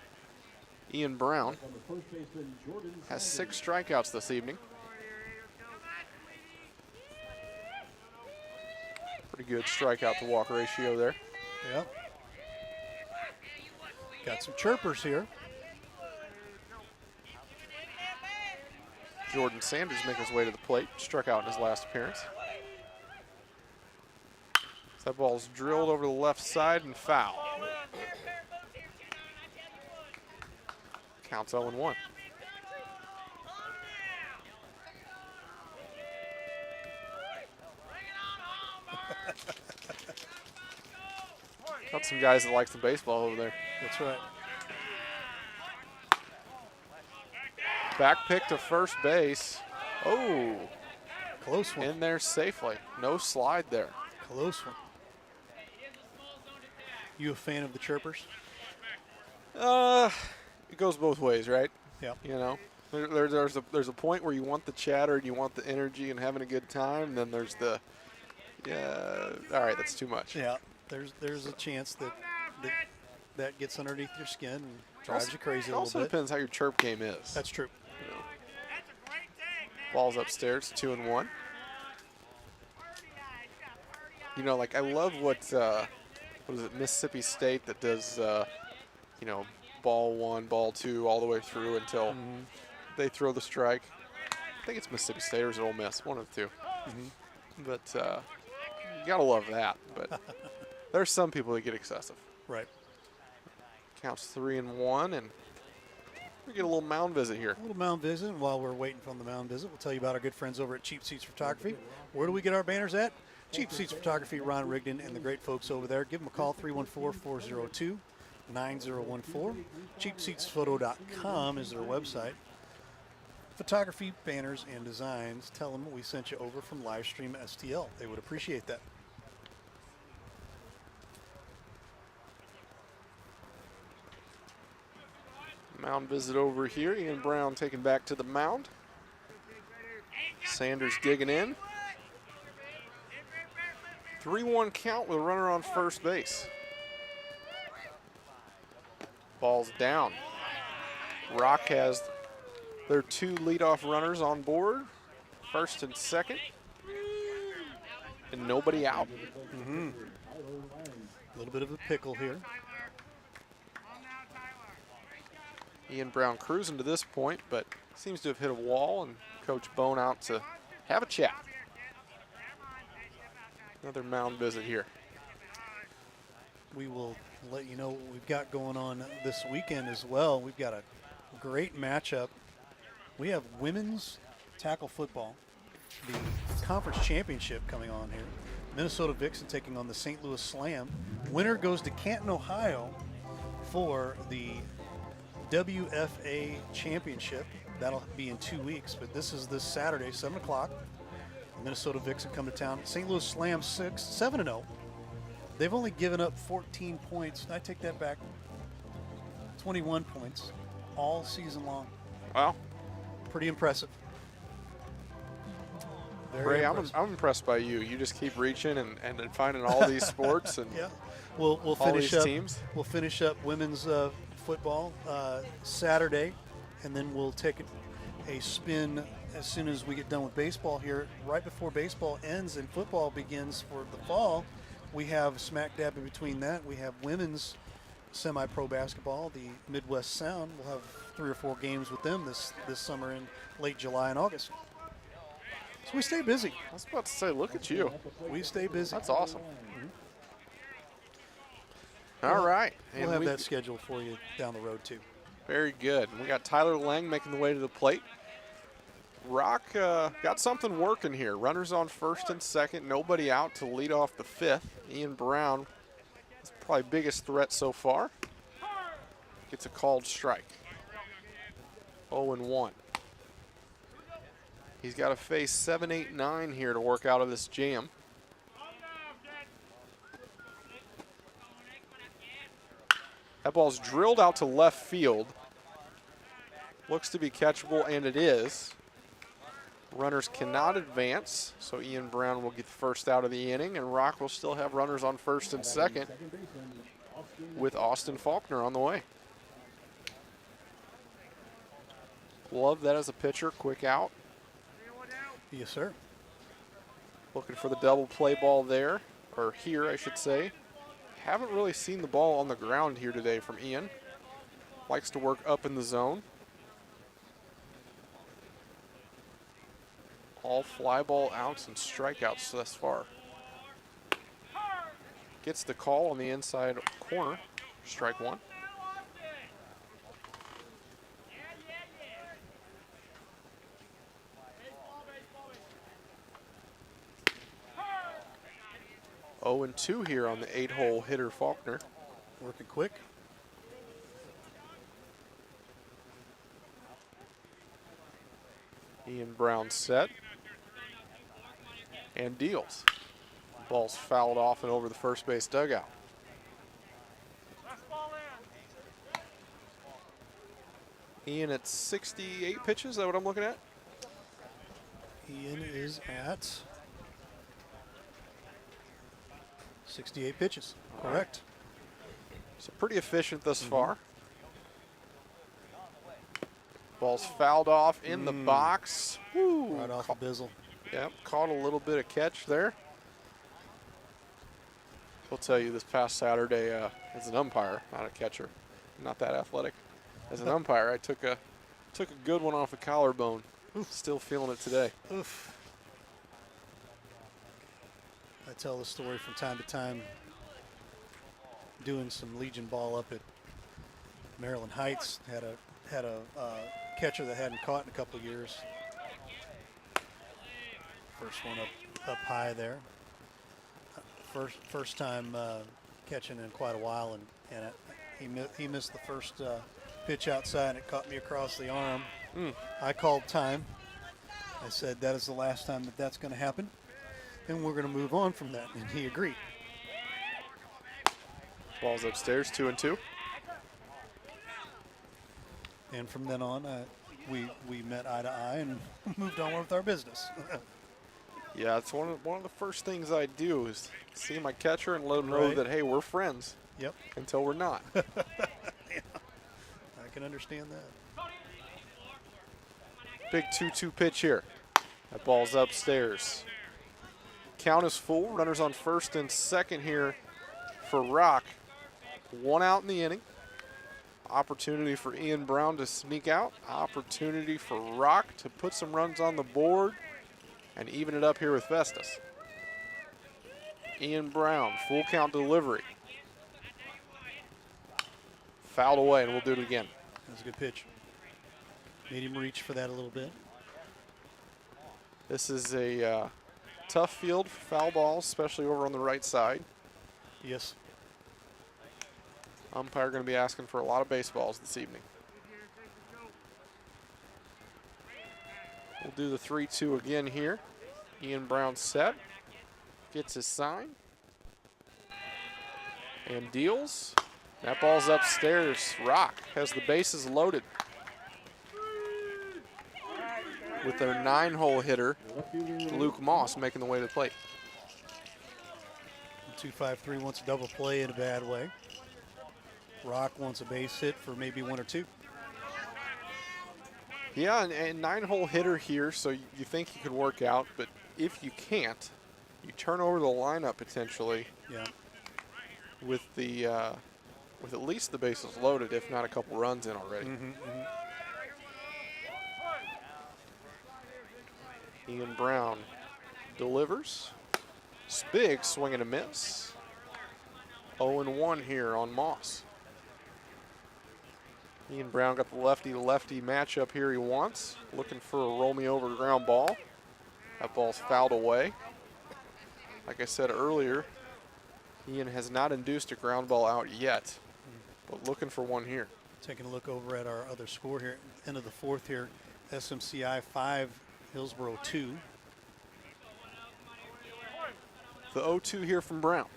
S2: Ian Brown. Has 6 strikeouts this evening. Pretty good strikeout to walk ratio there.
S1: Yep. Got some chirpers here.
S2: Jordan Sanders making his way to the plate, struck out in his last appearance. So that ball's drilled over the left side and foul. Counts 0-1. Got some guys that like some baseball over there.
S1: That's right.
S2: Back pick to first base. Oh,
S1: Close one.
S2: in there safely. No slide there.
S1: Close one. You a fan of the chirpers?
S2: It goes both ways, right?
S1: Yeah.
S2: You know, there's a point where you want the chatter and you want the energy and having a good time. And then there's the, yeah, all right, that's too much.
S1: Yeah. There's a chance that gets underneath your skin and drives you crazy a little
S2: Also
S1: bit.
S2: depends how your chirp game is.
S1: That's true.
S2: You know. Ball's upstairs, 2-1. You know, like I love what is it, Mississippi State that does, you know, ball 1, ball 2, all the way through until they throw the strike. I think it's Mississippi State or is it Ole Miss, one of the two. But you gotta love that. But there's some people that get excessive.
S1: Right.
S2: Counts 3-1, and we get a little mound visit here.
S1: A little mound visit. And while we're waiting for the mound visit, we'll tell you about our good friends over at Cheap Seats Photography. Where do we get our banners at? Cheap Seats Photography, Ron Rigdon and the great folks over there. Give them a call, 314-402-9014. CheapSeatsPhoto.com is their website. Photography, banners, and designs. Tell them we sent you over from Livestream STL. They would appreciate that.
S2: Mound visit over here. Ian Brown taken back to the mound. Sanders digging in. 3-1 count with a runner on first base. Ball's down. Rock has their 2 leadoff runners on board, first and second, and nobody out.
S1: A little bit of a pickle here.
S2: Ian Brown cruising to this point, but seems to have hit a wall, and Coach Bone out to have a chat. Another mound visit here.
S1: We will let you know what we've got going on this weekend as well. We've got a great matchup. We have women's tackle football, the conference championship coming on here. Minnesota Vixen taking on the St. Louis Slam. Winner goes to Canton, Ohio for the WFA championship. That'll be in 2 weeks, but this is this Saturday, 7 o'clock. Minnesota Vixen come to town. St. Louis Slam 7-0. They've only given up 14 points. I take that back. 21 points all season long.
S2: Wow.
S1: Pretty impressive.
S2: Ray, I'm impressed by you. You just keep reaching and finding all these sports and
S1: yeah. We'll
S2: all
S1: finish
S2: these
S1: up.
S2: teams.
S1: We'll finish up women's football Saturday, and then we'll take a spin as soon as we get done with baseball here. Right before baseball ends and football begins for the fall, we have smack dab in between that. We have women's semi-pro basketball, the Midwest Sound. We'll have 3 or 4 games with them this summer in late July and August. So we stay busy.
S2: I was about to say, look at you.
S1: We stay busy.
S2: That's awesome. All right.
S1: We'll
S2: And
S1: have that scheduled for you down the road, too.
S2: Very good. We got Tyler Lang making the way to the plate. Rock got something working here. Runners on first and second. Nobody out to lead off the 5th. Ian Brown is probably biggest threat so far. Gets a called strike. 0-1. He's got to face 7, 8, 9 here to work out of this jam. That ball's drilled out to left field. Looks to be catchable, and it is. Runners cannot advance, so Ian Brown will get the first out of the inning, and Rock will still have runners on first and second with Austin Faulkner on the way. Love that as a pitcher, quick out.
S1: Yes, sir.
S2: Looking for the double play ball there, or here, I should say. Haven't really seen the ball on the ground here today from Ian. Likes to work up in the zone. All fly ball outs and strikeouts thus far. Gets the call on the inside corner. Strike one. Oh and 2 here on the 8-hole hitter Faulkner.
S1: Working quick.
S2: Ian Brown set. And deals. Ball's fouled off and over the first base dugout. Ian at 68 pitches, is that what I'm looking at?
S1: Ian is at 68 pitches. Correct.
S2: So pretty efficient thus far. Ball's fouled off in the box. Woo.
S1: Right off the bizzle.
S2: Yep, caught a little bit of catch there. I'll tell you, this past Saturday, as an umpire, not a catcher, not that athletic. As an umpire, I took a good one off a collarbone. Oof. Still feeling it today.
S1: Oof. I tell the story from time to time, doing some Legion ball up at Maryland Heights. Had a catcher that hadn't caught in a couple of years. First one up high there. First time catching in quite a while, and he missed the first pitch outside, and it caught me across the arm. I called time. I said, that is the last time that's going to happen, and we're going to move on from that, and he agreed.
S2: Ball's upstairs, 2-2.
S1: And from then on, we met eye to eye and moved on with our business.
S2: Yeah, it's one of the first things I do is see my catcher and let him know that, hey, we're friends.
S1: Yep.
S2: Until we're not.
S1: Yeah, I can understand that.
S2: Big 2-2 pitch here. That ball's upstairs. Count is full. Runners on first and second here for Rock. One out in the inning. Opportunity for Ian Brown to sneak out. Opportunity for Rock to put some runs on the board and even it up here with Festus. Ian Brown, full count delivery. Fouled away, and we'll do it again.
S1: That's a good pitch. Made him reach for that a little bit.
S2: This is a tough field for foul balls, especially over on the right side.
S1: Yes.
S2: Umpire going to be asking for a lot of baseballs this evening. We'll do the 3-2 again here. Ian Brown set. Gets his sign. And deals. That ball's upstairs. Rock has the bases loaded. With their 9-hole hitter, Luke Moss, making the way to the plate.
S1: 2-5-3 wants a double play in a bad way. Rock wants a base hit for maybe 1 or 2.
S2: Yeah, and 9-hole hitter here, so you think he could work out, but if you can't, you turn over the lineup potentially.
S1: Yeah.
S2: With the with at least the bases loaded, if not a couple runs in already. Ian Brown delivers. Big swing and a miss. 0-1 here on Moss. Ian Brown got the lefty-lefty matchup here he wants. Looking for a roll-me-over ground ball. That ball's fouled away. Like I said earlier, Ian has not induced a ground ball out yet, but looking for one here.
S1: Taking a look over at our other score here. End of the fourth here. SMCI 5, Hillsboro 2.
S2: The 0-2 here from Brown.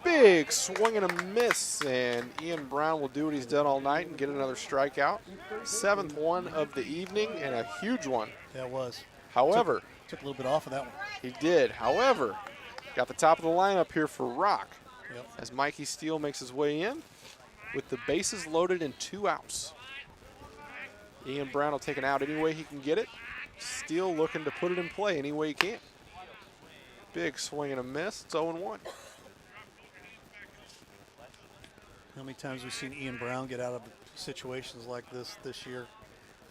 S2: Big swing and a miss, and Ian Brown will do what he's done all night and get another strikeout. 7th one of the evening, and a huge one.
S1: That was.
S2: However,
S1: took a little bit off of that one.
S2: He did. However, got the top of the lineup here for Rock.
S1: Yep.
S2: As Mikey Steele makes his way in with the bases loaded and 2 outs. Ian Brown will take an out any way he can get it. Steele looking to put it in play any way he can. Big swing and a miss. It's 0-1.
S1: How many times we've seen Ian Brown get out of situations like this year?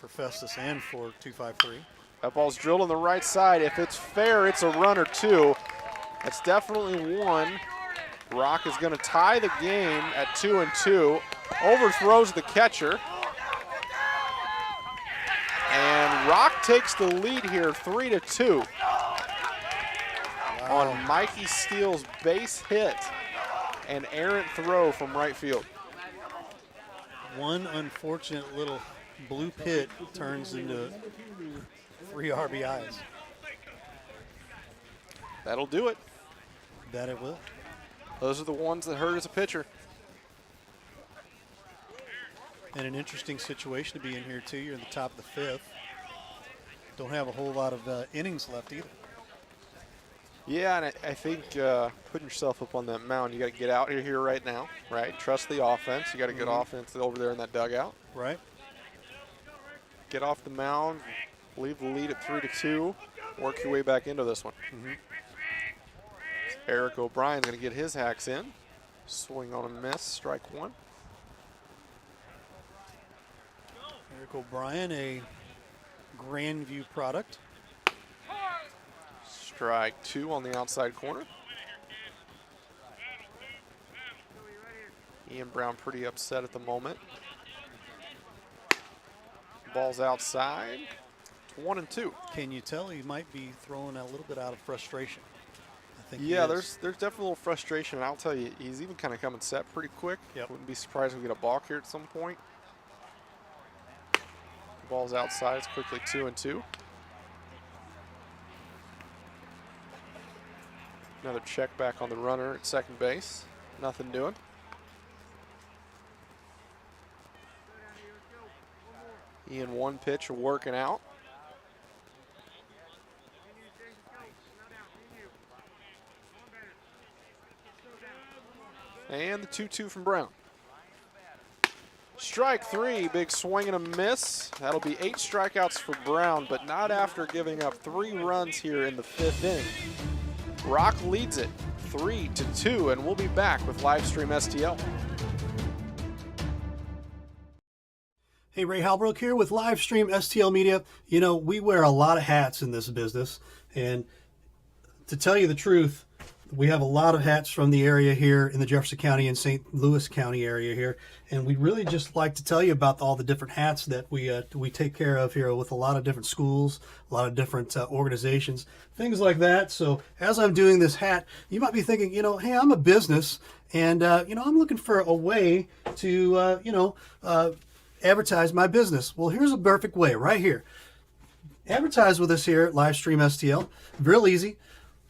S1: for Festus and for 253.
S2: That ball's drilled on the right side. If it's fair, it's a run or two. That's definitely one. Rock is going to tie the game at 2-2. Overthrows the catcher. And Rock takes the lead here, 3-2.
S1: Wow.
S2: On Mikey Steele's base hit and errant throw from right field.
S1: One unfortunate little blue pit turns into 3 RBIs.
S2: That'll do it.
S1: That it will.
S2: Those are the ones that hurt as a pitcher.
S1: And an interesting situation to be in here, too. You're in the top of the 5th. Don't have a whole lot of innings left either.
S2: Yeah, and I think putting yourself up on that mound, you got to get out here right now, right? Trust the offense. You got a good offense over there in that dugout.
S1: Right.
S2: Get off the mound, leave the lead at 3-2, work your way back into this one. Eric O'Brien's going to get his hacks in. Swing on a miss, strike one.
S1: Eric O'Brien, a Grandview product.
S2: Strike two on the outside corner. Ian Brown pretty upset at the moment. Ball's outside. It's 1-2.
S1: Can you tell he might be throwing a little bit out of frustration? I think.
S2: Yeah, there's definitely a little frustration, and I'll tell you, he's even kind of coming set pretty quick.
S1: Yep.
S2: Wouldn't be surprised if we get a balk here at some point. Ball's outside. It's quickly 2-2. Another check back on the runner at second base. Nothing doing. Ian, one pitch working out. And the 2-2 from Brown. Strike three, big swing and a miss. That'll be 8 strikeouts for Brown, but not after giving up 3 runs here in the 5th inning. Rock leads it 3-2, and we'll be back with Livestream STL.
S1: Hey, Ray Halbrook here with Livestream STL Media. You know, we wear a lot of hats in this business, and to tell you the truth, we have a lot of hats from the area here in the Jefferson County and St. Louis County area here, and we'd really just like to tell you about all the different hats that we take care of here with a lot of different schools, a lot of different organizations, things like that. So as I'm doing this hat, you might be thinking, you know, hey, I'm a business, and you know, I'm looking for a way to advertise my business. Well, here's a perfect way right here. Advertise with us here at Livestream STL. Real easy.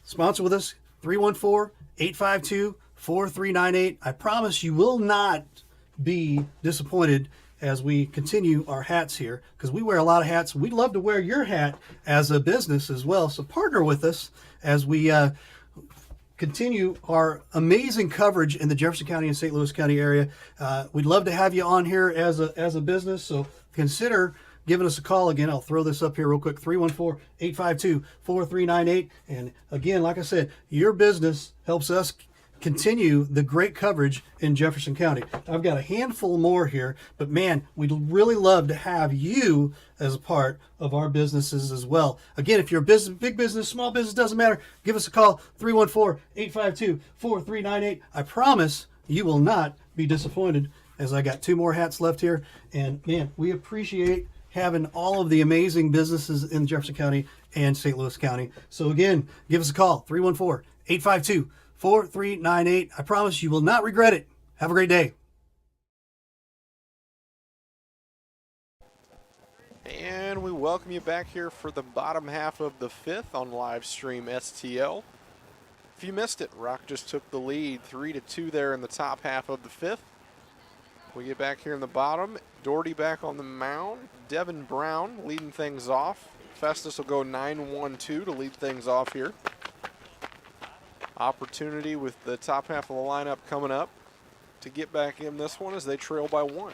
S1: Sponsor with us. 314-852-4398. I promise you will not be disappointed as we continue our hats here, because we wear a lot of hats. We'd love to wear your hat as a business as well. So partner with us as we continue our amazing coverage in the Jefferson County and St. Louis County area. We'd love to have you on here as a business. So consider giving us a call. Again, I'll throw this up here real quick, 314-852-4398. And again, like I said, your business helps us continue the great coverage in Jefferson County. I've got a handful more here, but man, we'd really love to have you as a part of our businesses as well. Again, if you're a business, big business, small business, doesn't matter, give us a call, 314-852-4398. I promise you will not be disappointed, as I got 2 more hats left here. And man, we appreciate having all of the amazing businesses in Jefferson County and St. Louis County. So again, give us a call, 314-852-4398. I promise you will not regret it. Have a great day.
S2: And we welcome you back here for the bottom half of the 5th on Livestream STL. If you missed it, Rock just took the lead 3-2 there in the top half of the 5th. We get back here in the bottom. Doherty back on the mound. Devin Brown leading things off. Festus will go 9-1-2 to lead things off here. Opportunity with the top half of the lineup coming up to get back in this one as they trail by 1.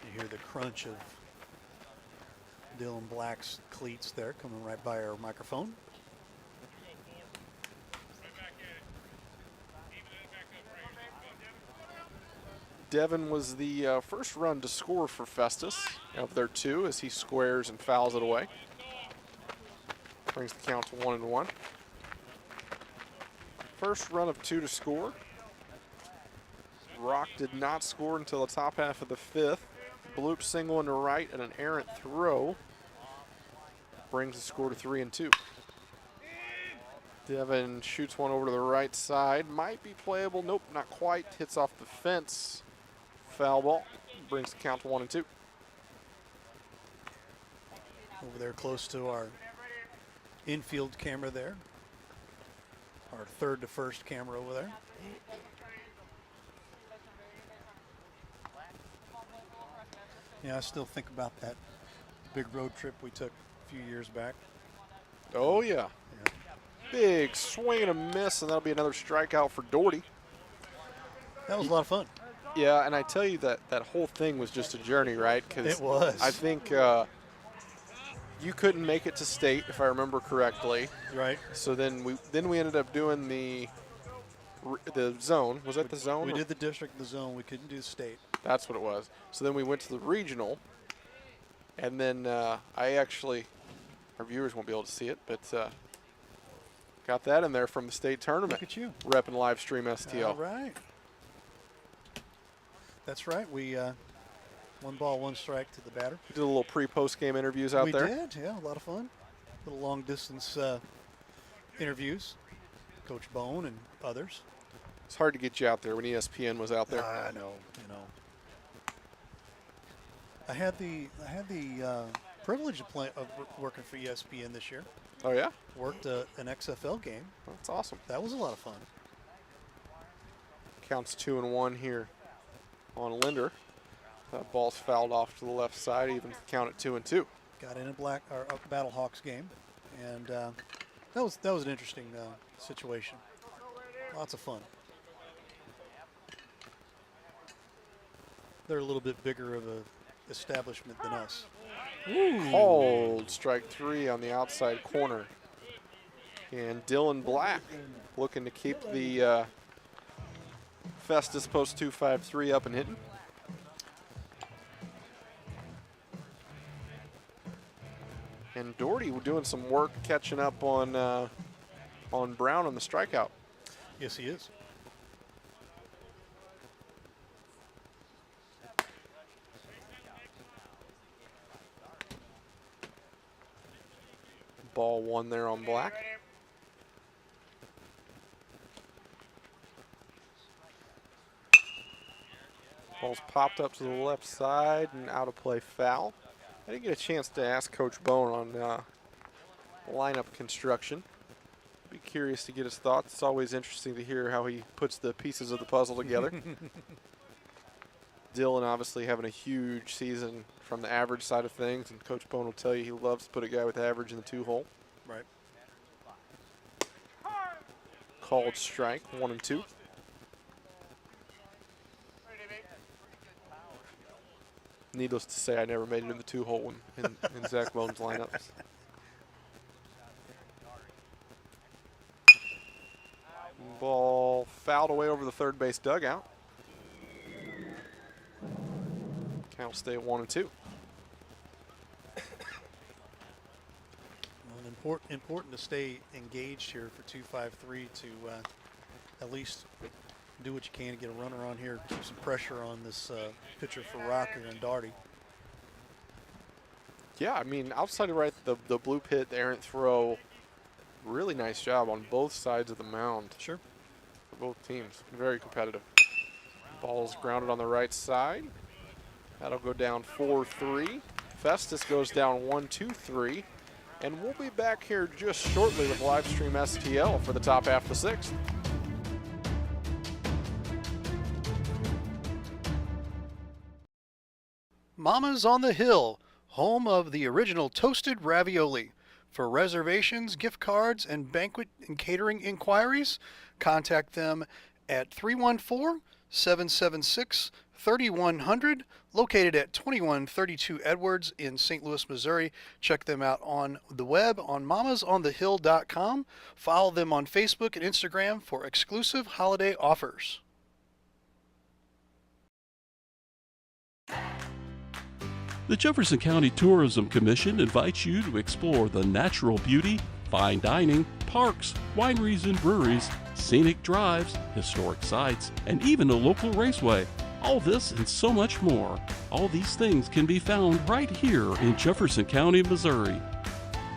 S1: You hear the crunch of Dylan Black's cleats there coming right by our microphone.
S2: Devin was the first run to score for Festus of their 2 as he squares and fouls it away. Brings the count to 1-1. First run of 2 to score. Rock did not score until the top half of the 5th. Bloop single into right and an errant throw brings the score to 3-2. Devin shoots one over to the right side. Might be playable. Nope, not quite. Hits off the fence. Foul ball. Brings the count to 1-2.
S1: Over there close to our infield camera there. Our third to first camera over there. Yeah, I still think about that big road trip we took a few years back.
S2: Oh, yeah. Big swing and a miss, and that'll be another strikeout for Doherty.
S1: That was a lot of fun.
S2: Yeah, and I tell you that whole thing was just a journey, right? 'Cause
S1: it was.
S2: I think you couldn't make it to state, if I remember correctly.
S1: Right.
S2: So then we ended up doing the zone. Was that the zone?
S1: We did the district, the zone. We couldn't do the state.
S2: That's what it was. So then we went to the regional, and then I actually, our viewers won't be able to see it, but got that in there from the state tournament.
S1: Look at you.
S2: Repping live stream STL.
S1: All right. That's right. We 1 ball, 1 strike to the batter.
S2: We did a little pre-post game interviews out there.
S1: We did, yeah, a lot of fun. Little long distance interviews. Coach Bone and others.
S2: It's hard to get you out there when ESPN was out there.
S1: I know, I had the privilege of working for ESPN this year.
S2: Oh yeah?
S1: Worked an XFL game.
S2: That's awesome.
S1: That was a lot of fun.
S2: Counts 2-1 here on Linder. That ball's fouled off to the left side, even count at 2-2.
S1: Got in a Battle Hawks game, and that was an interesting situation. Lots of fun. They're a little bit bigger of a establishment than us.
S2: Called strike 3 on the outside corner. And Dylan Black looking to keep the Festus post 253 up and hitting. And Doherty doing some work catching up on Brown on the strikeout.
S1: Yes, he is.
S2: Ball 1 there on Black. Ball's popped up to the left side and out of play foul. I didn't get a chance to ask Coach Bone on lineup construction. Be curious to get his thoughts. It's always interesting to hear how he puts the pieces of the puzzle together. Dylan obviously having a huge season from the average side of things, and Coach Bone will tell you he loves to put a guy with average in the 2-hole.
S1: Right.
S2: Called strike, 1-2. Needless to say, I never made it in the 2-hole in Zach Bone's lineups. Ball fouled away over the third base dugout. Count stay at 1-2.
S1: Well, important to stay engaged here for 2-5-3 to at least do what you can to get a runner on here, keep some pressure on this pitcher for Rocker and Doherty.
S2: Yeah, I mean, outside of the blue pit, the errant throw, really nice job on both sides of the mound.
S1: Sure.
S2: For both teams. Very competitive. Ball's grounded on the right side. That'll go down 4-3. Festus goes down 1-2-3. And we'll be back here just shortly with live stream STL for the top half of the 6th.
S1: Mama's on the Hill, home of the original toasted ravioli. For reservations, gift cards, and banquet and catering inquiries, contact them at 314-776-3100, located at 2132 Edwards in St. Louis, Missouri. Check them out on the web on mamasonthehill.com. Follow them on Facebook and Instagram for exclusive holiday offers.
S8: The Jefferson County Tourism Commission invites you to explore the natural beauty, fine dining, parks, wineries and breweries, scenic drives, historic sites, and even a local raceway. All this and so much more. All these things can be found right here in Jefferson County, Missouri.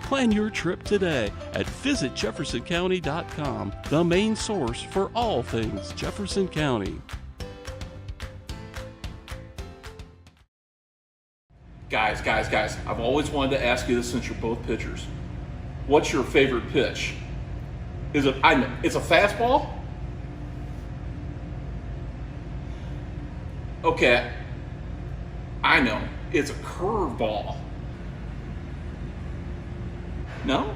S8: Plan your trip today at visitjeffersoncounty.com, the main source for all things Jefferson County.
S6: Guys, I've always wanted to ask you this since you're both pitchers. What's your favorite pitch? It's a fastball? Okay, I know. It's a curveball. No?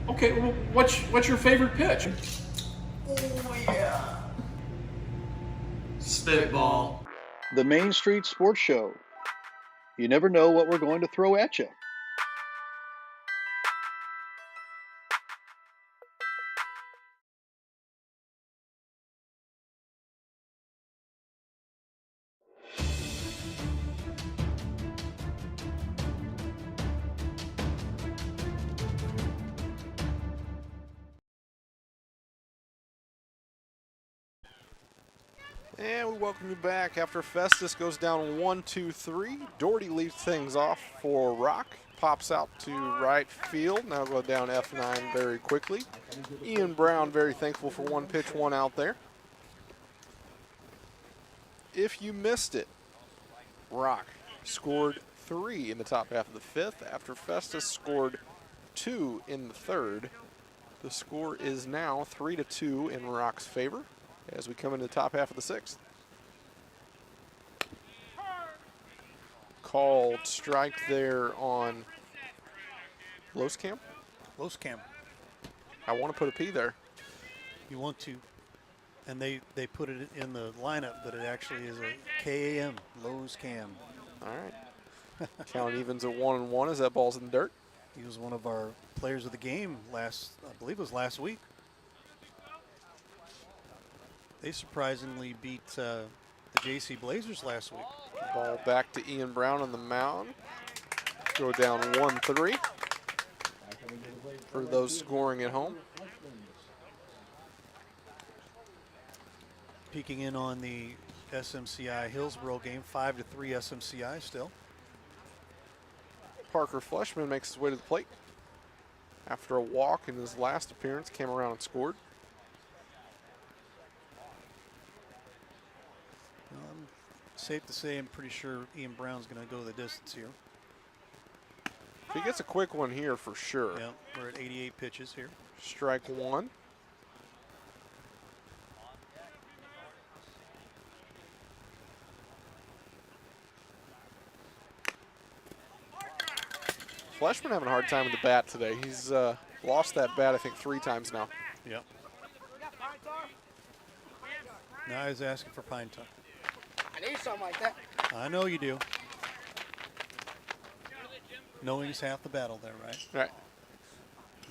S6: Okay, well, what's your favorite pitch?
S9: Oh, yeah. Spitball.
S7: The Main Street Sports Show. You never know what we're going to throw at you.
S2: And we welcome you back after Festus goes down 1-2-3. Doherty leads things off for Rock. Pops out to right field. Now go down F9 very quickly. Ian Brown very thankful for one pitch, one out there. If you missed it, Rock scored 3 in the top half of the 5th after Festus scored 2 in the 3rd. The score is now 3-2 in Rock's favor as we come into the top half of the 6th. Called strike there on Loskamp.
S1: Loskamp.
S2: I want to put a P there.
S1: You want to. And they put it in the lineup, but it actually is a KAM, Loskamp.
S2: All right. Count evens at 1-1 as that ball's in the dirt.
S1: He was one of our players of the game I believe it was last week. They surprisingly beat the JC Blazers last week.
S2: Ball back to Ian Brown on the mound. Go down 1-3 for those scoring at home.
S1: Peeking in on the SMCI Hillsborough game, 5-3 SMCI still.
S2: Parker Fleshman makes his way to the plate. After a walk in his last appearance, came around and scored.
S1: Safe to say I'm pretty sure Ian Brown's going to go the distance here.
S2: He gets a quick one here for sure.
S1: Yeah, we're at 88 pitches here.
S2: Strike 1. Fleshman having a hard time with the bat today. He's lost that bat, I think, 3 times now.
S1: Yep. Now he's asking for pine tar.
S10: I need something like that.
S1: I know you do. Knowing's half the battle there, right?
S2: Right.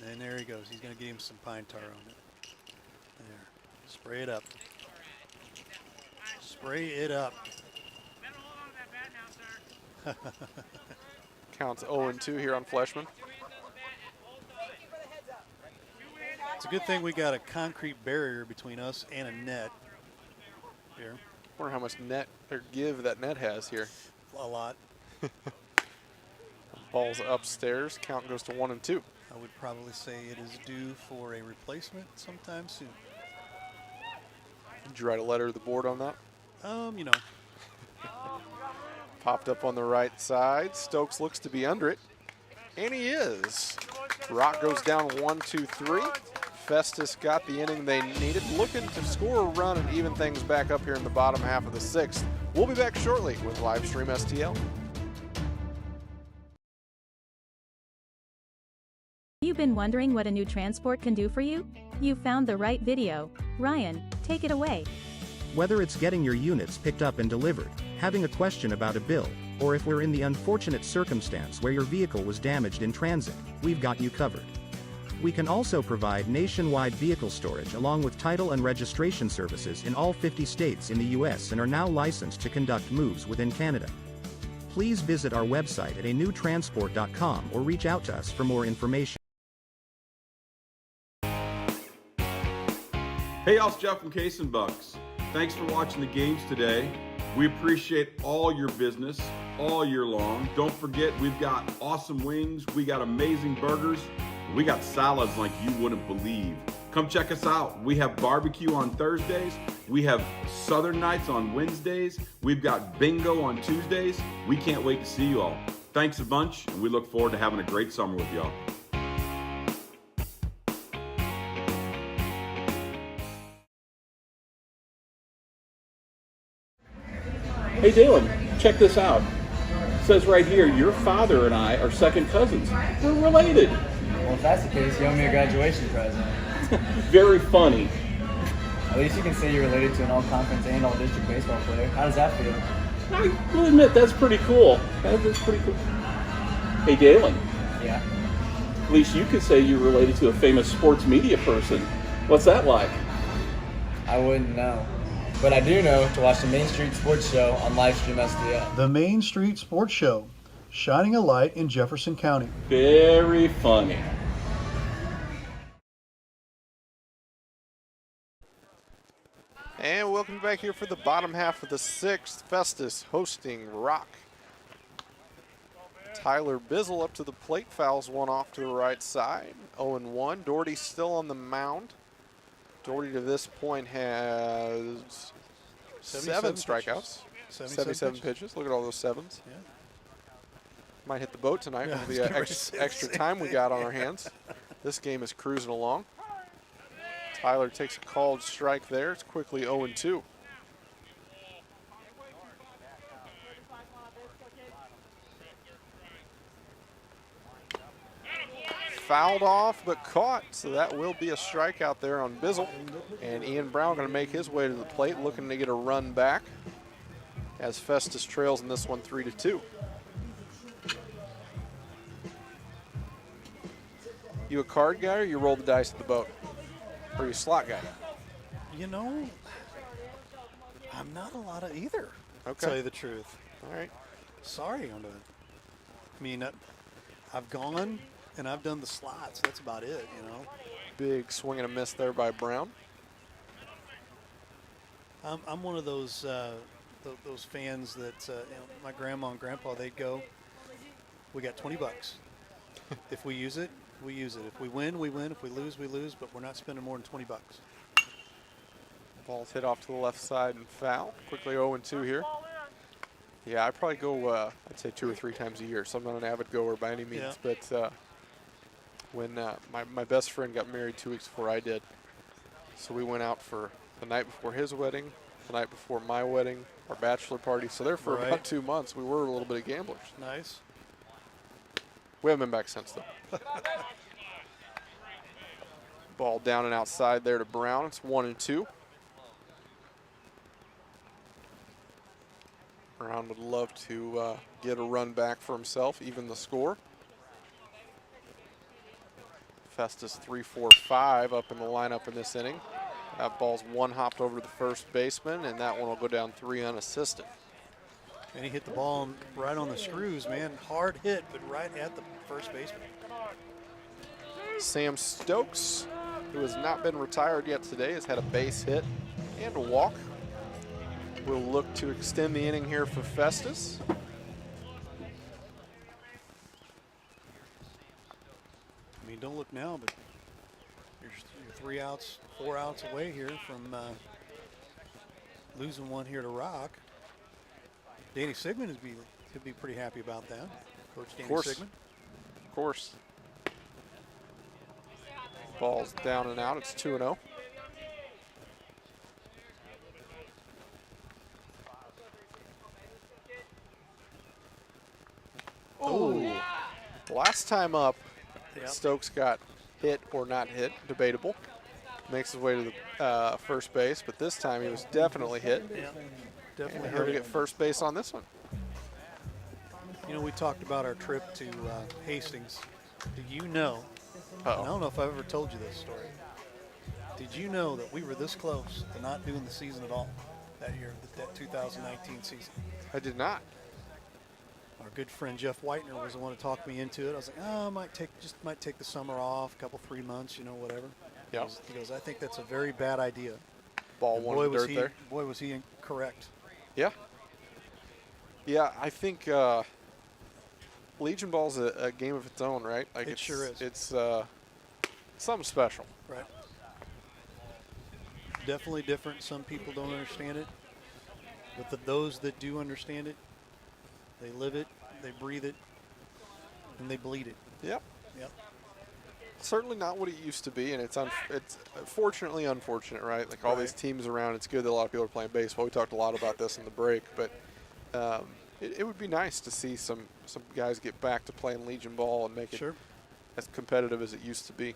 S1: And there he goes. He's going to get him some pine tar on it. There. Spray it up. Spray it up.
S2: Counts 0-2 here on Fleshman.
S1: It's a good thing we got a concrete barrier between us and a net here.
S2: Wonder how much net or give that net has here.
S1: A lot.
S2: Ball's upstairs. Count goes to 1-2.
S1: I would probably say it is due for a replacement sometime soon.
S2: Did you write a letter to the board on that?
S1: You know.
S2: Popped up on the right side. Stokes looks to be under it. And he is. Rock goes down 1-2-3. Festus got the inning they needed. Looking to score a run and even things back up here in the bottom half of the 6th. We'll be back shortly with Livestream STL.
S3: You've been wondering what a new transport can do for you? You found the right video. Ryan, take it away.
S4: Whether it's getting your units picked up and delivered, having a question about a bill, or if we're in the unfortunate circumstance where your vehicle was damaged in transit, we've got you covered. We can also provide nationwide vehicle storage along with title and registration services in all 50 states in the U.S. and are now licensed to conduct moves within Canada. please visit our website at anewtransport.com or reach out to us for more information.
S5: Hey, y'all, it's Jeff from Case and Bucks. Thanks for watching the games today. We appreciate all your business all year long. Don't forget, we've got awesome wings, we got amazing burgers, we got salads like you wouldn't believe. Come check us out. We have barbecue on Thursdays. We have Southern Nights on Wednesdays. We've got bingo on Tuesdays. We can't wait to see you all. Thanks a bunch, and we look forward to having a great summer with y'all.
S8: Hey Dalen, check this out. It says right here, your father and I are second cousins. We're related.
S9: Well, if that's the case, you owe me a graduation present.
S8: Very funny.
S9: At least you can say you're related to an all-conference and all-district baseball player. How does that feel?
S8: I will admit, that's pretty cool. That's pretty cool. Hey Dalen,
S9: Yeah.
S8: at least you could say you're related to a famous sports media person. What's that like?
S9: I wouldn't know. But I do know to watch the Main Street Sports Show on Livestream SDL.
S1: The Main Street Sports Show, shining a light in Jefferson County.
S8: Very funny.
S2: And welcome back here for the bottom half of the sixth. Festus hosting Rock. Tyler Bizzle up to the plate, fouls one off to the right side. 0-1. Doherty still on the mound. Doherty to this point has 7 strikeouts. 77 pitches. Look at all those sevens.
S1: Yeah.
S2: Might hit the boat tonight with the extra time we got on our hands. This game is cruising along. Tyler takes a called strike there. It's quickly 0-2. Fouled off, but caught, so that will be a strikeout there on Bizzle. And Ian Brown going to make his way to the plate, looking to get a run back as Festus trails in this one 3-2. You a card guy or you roll the dice at the boat? Or you a slot guy?
S1: You know, I'm not a lot of either, to
S2: Okay.
S1: tell you the truth.
S2: All right.
S1: Sorry on that. I mean, I've gone and I've done the slots. That's about it, you know.
S2: Big swing and a miss there by Brown.
S1: I'm one of those fans that you know, my grandma and grandpa, they'd go, we got $20. If we use it, we use it. If we win, we win. If we lose, we lose. But we're not spending more than $20.
S2: Ball's hit off to the left side and foul. Quickly 0-2 here. Yeah, I probably go, I'd say 2 or 3 times a year. So I'm not an avid goer by any means.
S1: Yeah.
S2: But when my best friend got married 2 weeks before I did, so we went out for the night before his wedding, the night before my wedding, our bachelor party. So there for about 2 months, we were a little bit of gamblers.
S1: Nice.
S2: We haven't been back since, though. Ball down and outside there to Brown. It's 1-2. Brown would love to get a run back for himself, even the score. Festus 3-4-5 up in the lineup in this inning. That ball's one hopped over to the first baseman, and that one will go down 3 unassisted.
S1: And he hit the ball right on the screws, man. Hard hit, but right at the first baseman.
S2: Sam Stokes, who has not been retired yet today, has had a base hit and a walk. We'll look to extend the inning here for Festus.
S1: I mean, don't look now, but you're 3 outs, 4 outs away here from losing one here to Rock. Danny Sigmund could be pretty happy about that. Coach Danny Sigmund.
S2: Of course. Ball's down and out. It's 2-0. Oh, last time up, Stokes got hit or not hit, debatable. Makes his way to the first base, but this time he was definitely hit.
S1: Yeah, definitely
S2: He'll
S1: hurt
S2: get
S1: it.
S2: first base on this one.
S1: You know, we talked about our trip to Hastings. Did you know?
S2: Uh-oh.
S1: I don't know if I've ever told you this story. Did you know that we were this close to not doing the season at all that year, that 2019 season?
S2: I did not.
S1: Our good friend Jeff Whitener was the one who talked me into it. I was like, oh, might take the summer off, a couple 3 months, whatever.
S2: Yeah.
S1: He goes, I think that's a very bad idea.
S2: Ball
S1: And
S2: one dirt there.
S1: Boy, was he correct.
S2: Yeah. Yeah, I think Legion Ball's a game of its own, right? Like
S1: It sure is.
S2: It's something special.
S1: Right. Definitely different. Some people don't understand it. But those that do understand it, they live it, they breathe it, and they bleed it.
S2: Yep.
S1: Yep.
S2: Certainly not what it used to be, and it's fortunately unfortunate, right? Like all these teams around, it's good that a lot of people are playing baseball. We talked a lot about this in the break, but it would be nice to see some guys get back to playing Legion Ball and make it as competitive as it used to be.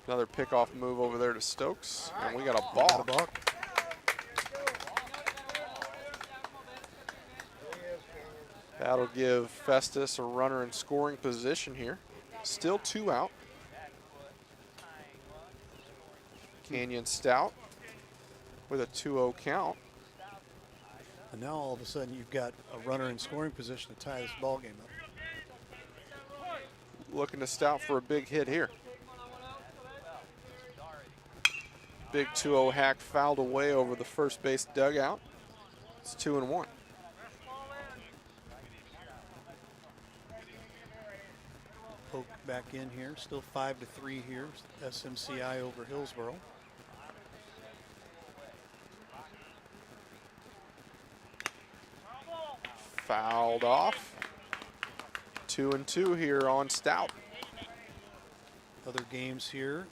S2: Another pickoff move over there to Stokes, and we got a ball. That'll give Festus a runner in scoring position here. Still 2 out. Canyon Stout with a 2-0 count.
S1: And now all of a sudden you've got a runner in scoring position to tie this ball game up.
S2: Looking to Stout for a big hit here. Big 2-0 hack fouled away over the first base dugout. It's 2-1.
S1: Poke back in here, still 5-3 here. SMCI over Hillsboro.
S2: Fouled off. 2-2 here on Stout.
S1: Other games here.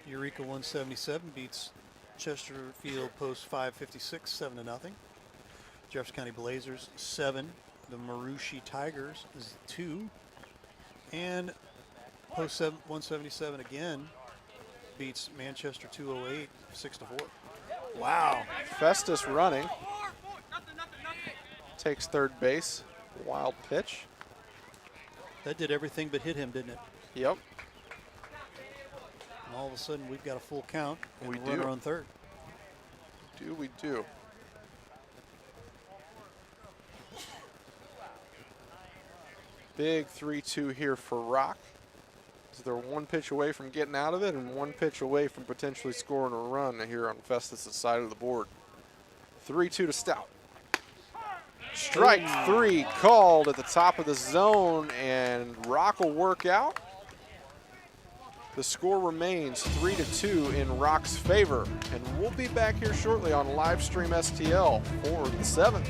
S1: Eureka 177 beats Chesterfield Post 556 7-0. Jefferson County Blazers 7. The Marushi Tigers is 2. And Post 177 again beats Manchester 208 6-4. Wow.
S2: Festus running. Takes third base. Wild pitch.
S1: That did everything but hit him, didn't it?
S2: Yep.
S1: And all of a sudden we've got a full count and
S2: We
S1: a runner
S2: do.
S1: on third.
S2: We do. Big 3-2 here for Rock. So they're 1 pitch away from getting out of it and 1 pitch away from potentially scoring a run here on Festus' side of the board. 3-2 to Stout. Strike 3 called at the top of the zone, and Rock will work out. The score remains 3-2 in Rock's favor, and we'll be back here shortly on Livestream STL for the 7th.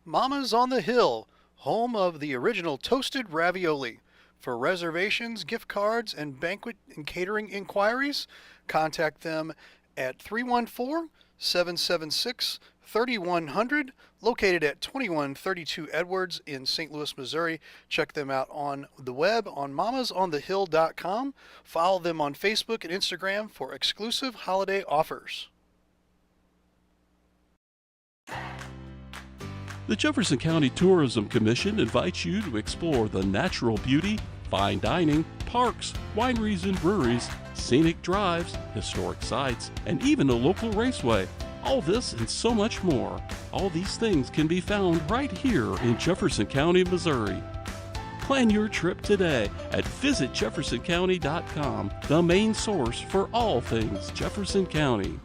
S1: Mama's on the Hill, home of the original toasted ravioli. For reservations, gift cards, and banquet and catering inquiries, contact them at 314-776-3100, located at 2132 Edwards in St. Louis, Missouri. Check them out on the web on mamasonthehill.com. Follow them on Facebook and Instagram for exclusive holiday offers.
S8: The Jefferson County Tourism Commission invites you to explore the natural beauty, fine dining, parks, wineries and breweries, scenic drives, historic sites, and even a local raceway. All this and so much more. All these things can be found right here in Jefferson County, Missouri. Plan your trip today at visitjeffersoncounty.com, the main source for all things Jefferson County.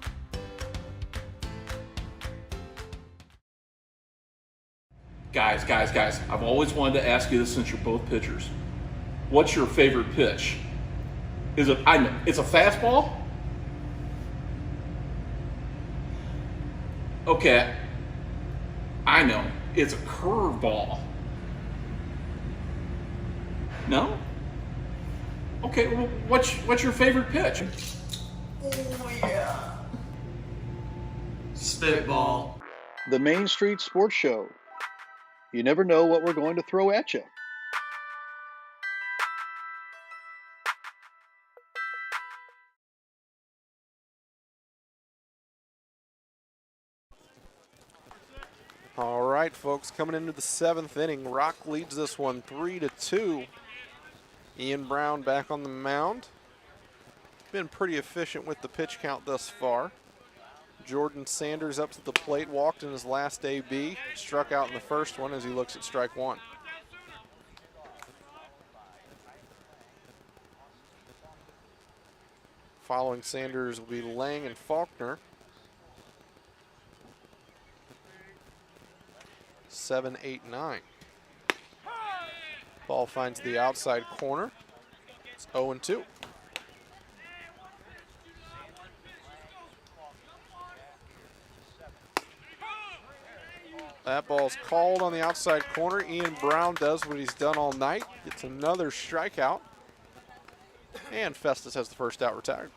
S6: Guys, I've always wanted to ask you this since you're both pitchers. What's your favorite pitch? It's a fastball? Okay, I know. It's a curveball. No? Okay, well, what's your favorite pitch?
S10: Oh, yeah. Spitball.
S7: The Main Street Sports Show. You never know what we're going to throw at you.
S2: All right, folks, coming into the 7th inning, Rock leads this one 3-2. Ian Brown back on the mound. Been pretty efficient with the pitch count thus far. Jordan Sanders up to the plate, walked in his last AB, struck out in the first one as he looks at strike one. Following Sanders will be Lang and Faulkner. 7, 8, 9. Ball finds the outside corner. It's 0-2. That ball's called on the outside corner. Ian Brown does what he's done all night. Gets another strikeout. And Festus has the first out retired.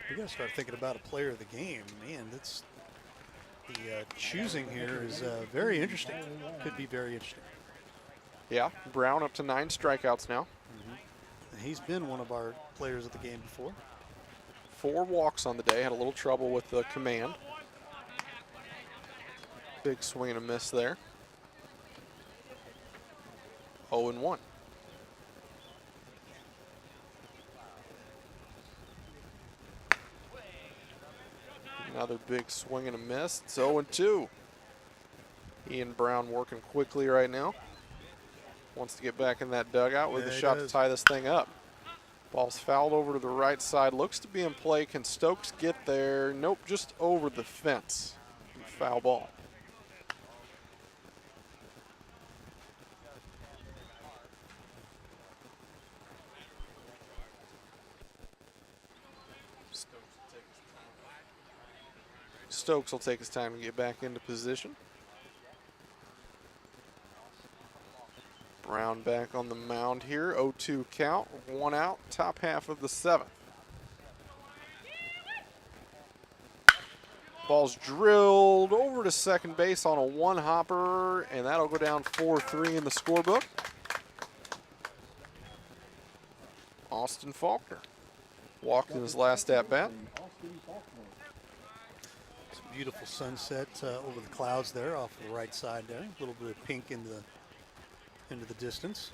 S1: We got to start thinking about a player of the game. Man, that's the choosing here is very interesting. Could be very interesting.
S2: Yeah, Brown up to 9 strikeouts now.
S1: And he's been one of our players of the game before.
S2: 4 walks on the day. Had a little trouble with the command. Big swing and a miss there. 0-1. Another big swing and a miss. It's 0-2. Ian Brown working quickly right now. Wants to get back in that dugout with a shot to tie this thing up. Ball's fouled over to the right side. Looks to be in play. Can Stokes get there? Nope, just over the fence. Foul ball. Stokes will take his time to get back into position. Brown back on the mound here. 0-2 count, 1 out, top half of the 7th. Ball's drilled over to second base on a 1-hopper, and that'll go down 4-3 in the scorebook. Austin Faulkner walked in his last at-bat.
S1: Beautiful sunset over the clouds there off the right side there. A little bit of pink into the distance.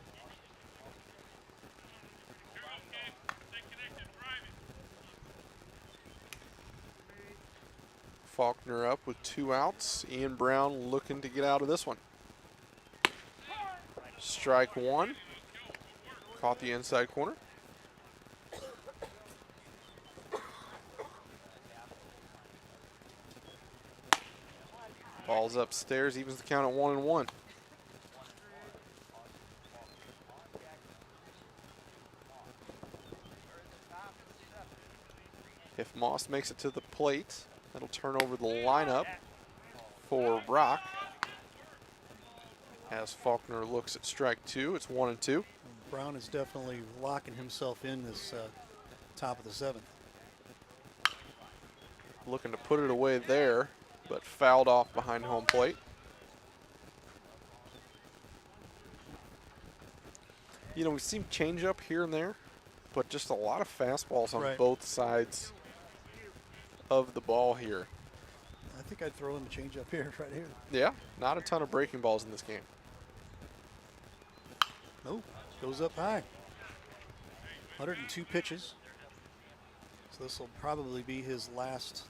S2: Faulkner up with 2 outs. Ian Brown looking to get out of this one. Strike 1. Caught the inside corner. Ball's upstairs, evens the count at 1-1. If Moss makes it to the plate, that'll turn over the lineup for Brock. As Faulkner looks at strike 2, it's 1-2.
S1: Brown is definitely locking himself in this top of the 7th.
S2: Looking to put it away there, but fouled off behind home plate. You know, we've seen changeup here and there, but just a lot of fastballs on both sides of the ball here.
S1: I think I'd throw in the changeup here, right here.
S2: Yeah, not a ton of breaking balls in this game.
S1: Nope, goes up high. 102 pitches. So this will probably be his last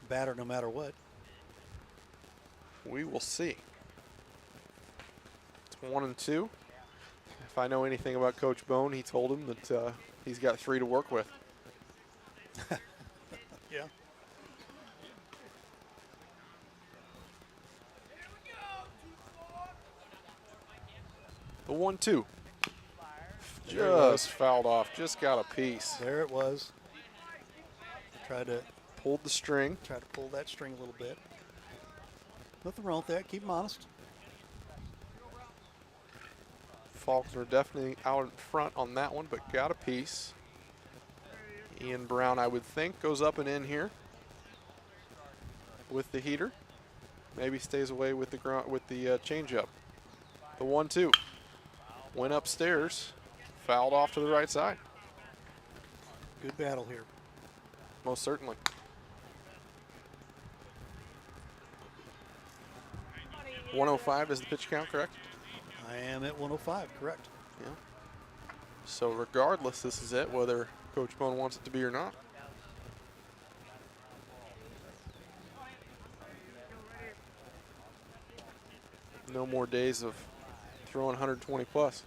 S1: batter no matter what.
S2: We will see. It's 1-2. If I know anything about Coach Bone, he told him that he's got 3 to work with.
S1: Yeah.
S2: The 1-2. Just fouled off. Just got a piece.
S1: There it was. Tried to
S2: pulled the string.
S1: Try to pull that string a little bit. Nothing wrong with that. Keep him honest.
S2: Faulkner definitely out in front on that one, but got a piece. Ian Brown, I would think, goes up and in here with the heater. Maybe stays away with the changeup. The 1-2 went upstairs, fouled off to the right side.
S1: Good battle here.
S2: Most certainly. .105 is the pitch count, correct?
S1: I am at 105, correct.
S2: Yeah. So regardless, this is it, whether Coach Bone wants it to be or not. No more days of throwing 120 plus.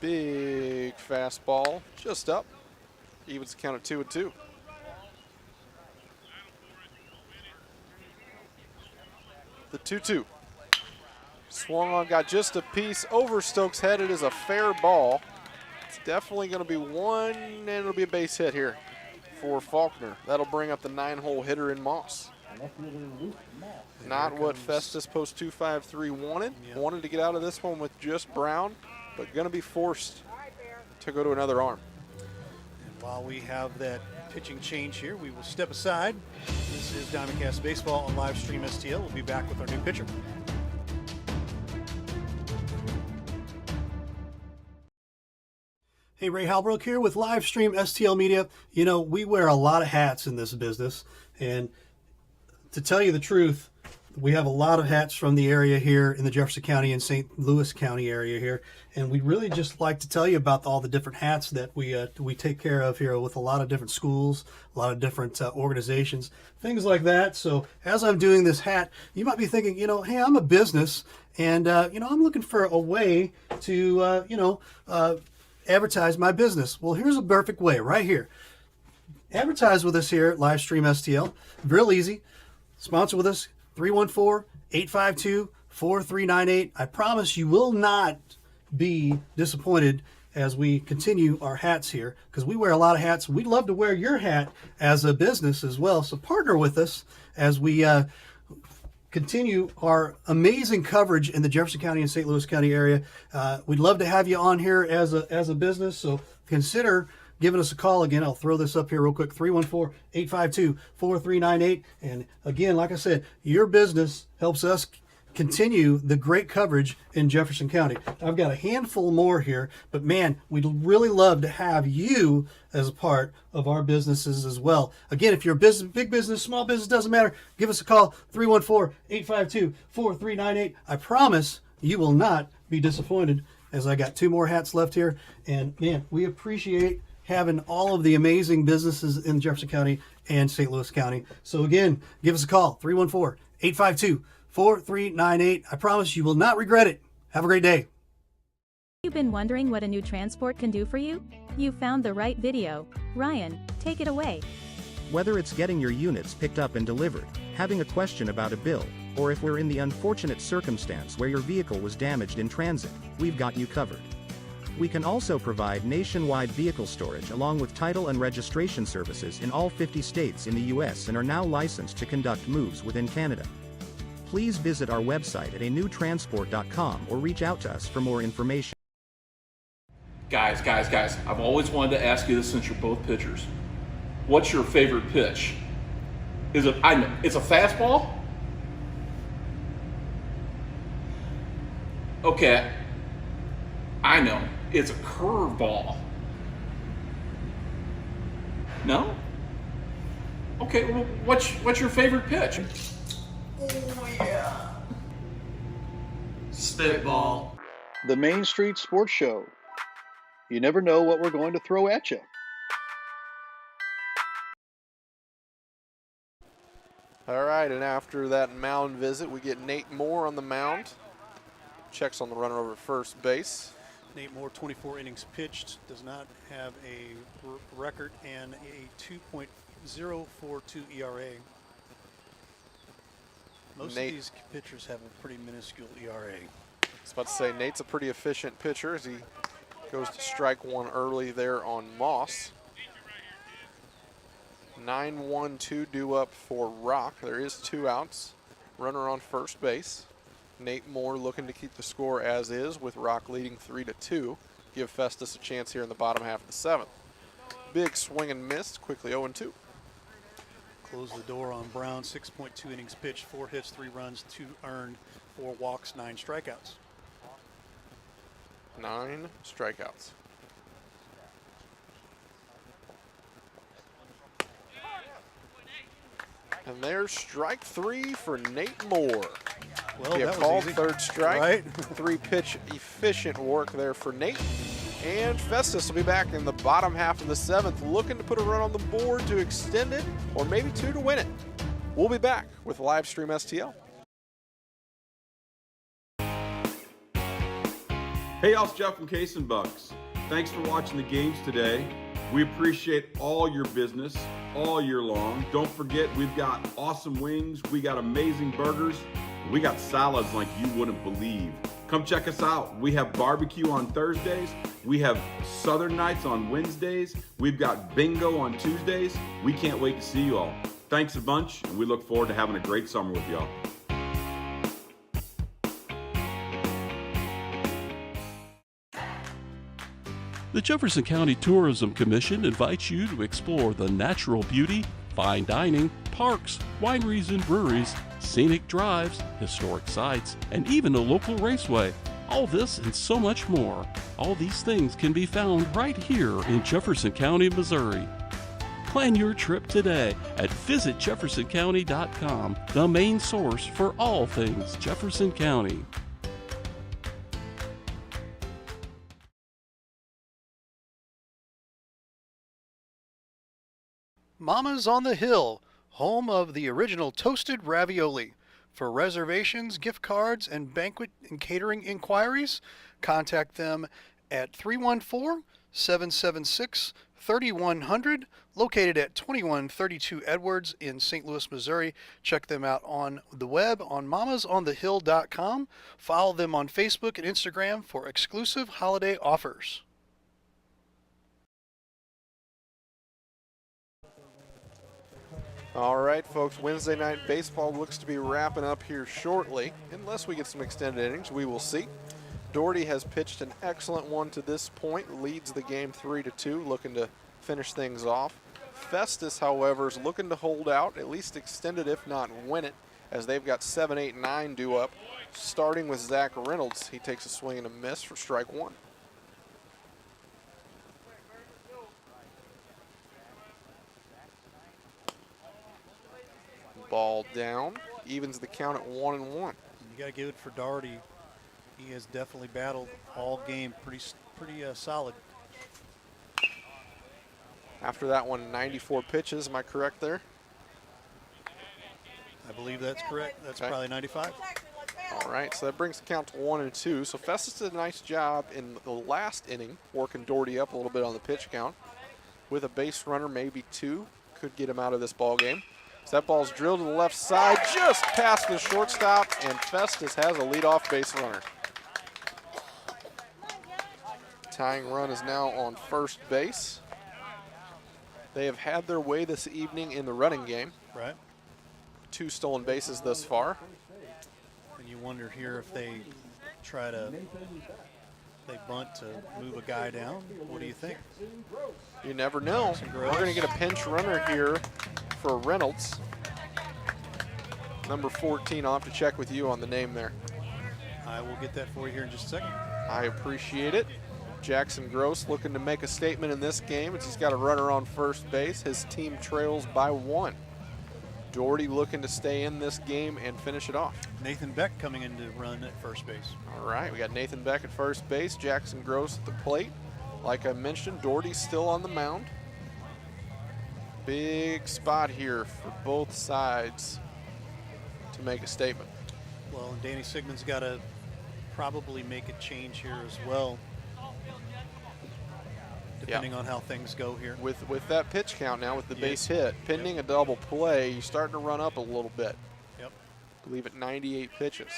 S2: Big fastball, just up. Evens the count at 2-2. The 2-2. Swung on, got just a piece over Stokes' head. It is a fair ball. It's definitely going to be one, and it'll be a base hit here for Faulkner. That'll bring up the 9-hole hitter in Moss. Not what Festus post 253 wanted.
S1: Yep.
S2: Wanted to get out of this one with just Brown, but going to be forced to go to another arm.
S1: And while we have that pitching change here, we will step aside. This is DIAMONDCAST Baseball on live stream STL. We'll be back with our new pitcher. Hey, Ray Halbrook here with live stream STL Media. You know, we wear a lot of hats in this business, and to tell you the truth, we have a lot of hats from the area here in the Jefferson County and St. Louis County area here, and we really just like to tell you about all the different hats that we take care of here with a lot of different schools, a lot of different organizations, things like that. So as I'm doing this hat, you might be thinking, you know, hey, I'm a business, and you know, I'm looking for a way to advertise my business. Well, here's a perfect way right here. Advertise with us here at Livestream STL. Real easy. Sponsor with us, 314-852-4398. I promise you will not be disappointed as we continue our hats here, because we wear a lot of hats. We'd love to wear your hat as a business as well. So partner with us as we continue our amazing coverage in the Jefferson County and St. Louis County area. We'd love to have you on here as a business, so consider giving us a call. Again, I'll throw this up here real quick, 314-852-4398. And again, like I said, your business helps us continue the great coverage in Jefferson County. I've got a handful more here, but man, we'd really love to have you as a part of our businesses as well. Again, if you're a business, big business, small business, doesn't matter, give us a call, 314-852-4398. I promise you will not be disappointed, as I got 2 more hats left here. And man, we appreciate having all of the amazing businesses in Jefferson County and St. Louis County. So again, give us a call, 314-852-4398. I promise you will not regret it. Have a great day.
S3: You've been wondering what a new transport can do for you? You found the right video. Ryan, take it away.
S4: Whether it's getting your units picked up and delivered, having a question about a bill, or if we're in the unfortunate circumstance where your vehicle was damaged in transit, we've got you covered. We can also provide nationwide vehicle storage along with title and registration services in all 50 states in the U.S. and are now licensed to conduct moves within Canada. Please visit our website at anewtransport.com or reach out to us for more information.
S6: Guys, I've always wanted to ask you this since you're both pitchers. What's your favorite pitch? It's a fastball? Okay, I know. It's a curveball. No? Okay, well, what's your favorite pitch?
S10: Oh, yeah. Spitball.
S7: The Main Street Sports Show. You never know what we're going to throw at you.
S2: All right, and after that mound visit, we get Nate Moore on the mound. Checks on the runner over at first base.
S1: Nate Moore, 24 innings pitched, does not have a record and a 2.042 ERA. Most of these pitchers have a pretty minuscule ERA.
S2: I was about to say, Nate's a pretty efficient pitcher as he goes to strike one early there on Moss. 9-1-2 due up for Rock. There is 2 outs. Runner on first base. Nate Moore looking to keep the score as is with Rock leading 3-2. Give Festus a chance here in the bottom half of the 7th. Big swing and miss, quickly 0-2.
S1: Close the door on Brown, 6.2 innings pitched, 4 hits, 3 runs, 2 earned, 4 walks, 9 strikeouts.
S2: 9 strikeouts. And there's strike 3 for Nate Moore.
S1: Well,
S2: Be a
S1: that
S2: call,
S1: was easy.
S2: 3rd strike.
S1: Right?
S2: 3-pitch efficient work there for Nate. And Festus will be back in the bottom half of the 7th, looking to put a run on the board to extend it, or maybe 2 to win it. We'll be back with Livestream STL.
S5: Hey, y'all, it's Jeff from Case and Bucks. Thanks for watching the games today. We appreciate all your business all year long. Don't forget, we've got awesome wings, we got amazing burgers, and we got salads like you wouldn't believe. Come check us out. We have barbecue on Thursdays. We have Southern Nights on Wednesdays. We've got bingo on Tuesdays. We can't wait to see you all. Thanks a bunch, and we look forward to having a great summer with y'all.
S8: The Jefferson County Tourism Commission invites you to explore the natural beauty, fine dining, parks, wineries and breweries, scenic drives, historic sites, and even a local raceway. All this and so much more. All these things can be found right here in Jefferson County, Missouri. Plan your trip today at visitjeffersoncounty.com, the main source for all things Jefferson County.
S1: Mama's on the Hill, home of the original toasted ravioli. For reservations, gift cards, and banquet and catering inquiries, contact them at 314-776-3100, located at 2132 Edwards in St. Louis, Missouri. Check them out on the web on mamasonthehill.com. Follow them on Facebook and Instagram for exclusive holiday offers.
S2: All right, folks, Wednesday night baseball looks to be wrapping up here shortly. Unless we get some extended innings, we will see. Doherty has pitched an excellent one to this point, leads the game 3-2, looking to finish things off. Festus, however, is looking to hold out, at least extend it, if not win it, as they've got 7, 8, 9 due up. Starting with Zach Reynolds, he takes a swing and a miss for strike one. Ball down, evens the count at 1-1.
S1: You got to give it for Doherty. He has definitely battled all game, pretty solid.
S2: After that one, 94 pitches. Am I correct there?
S1: I believe that's correct. That's
S2: okay.
S1: Probably 95.
S2: All right, so that brings the count to 1-2. So Festus did a nice job in the last inning, working Doherty up a little bit on the pitch count. With a base runner, maybe two, could get him out of this ball game. So that ball's drilled to the left side, just past the shortstop, and Festus has a leadoff base runner. Tying run is now on first base. They have had their way this evening in the running game.
S1: Right.
S2: 2 stolen bases thus far.
S1: And you wonder here if they try to, they bunt to move a guy down. What do you think?
S2: You never know. We're going to get a pinch runner here for Reynolds. Number 14, I'll have to check with you on the name there.
S1: I will get that for you here in just a second.
S2: I appreciate it. Jackson Gross looking to make a statement in this game as he's got a runner on first base. His team trails by 1. Doherty looking to stay in this game and finish it off.
S1: Nathan Beck coming in to run at first base.
S2: All right, we got Nathan Beck at first base, Jackson Gross at the plate. Like I mentioned, Doherty's still on the mound. Big spot here for both sides to make a statement.
S1: Well, and Danny Sigmund's got to probably make a change here as well, depending on how things go here.
S2: With that pitch count now, with the base hit, pending a double play, you're starting to run up a little bit.
S1: Yep.
S2: I believe at 98 pitches.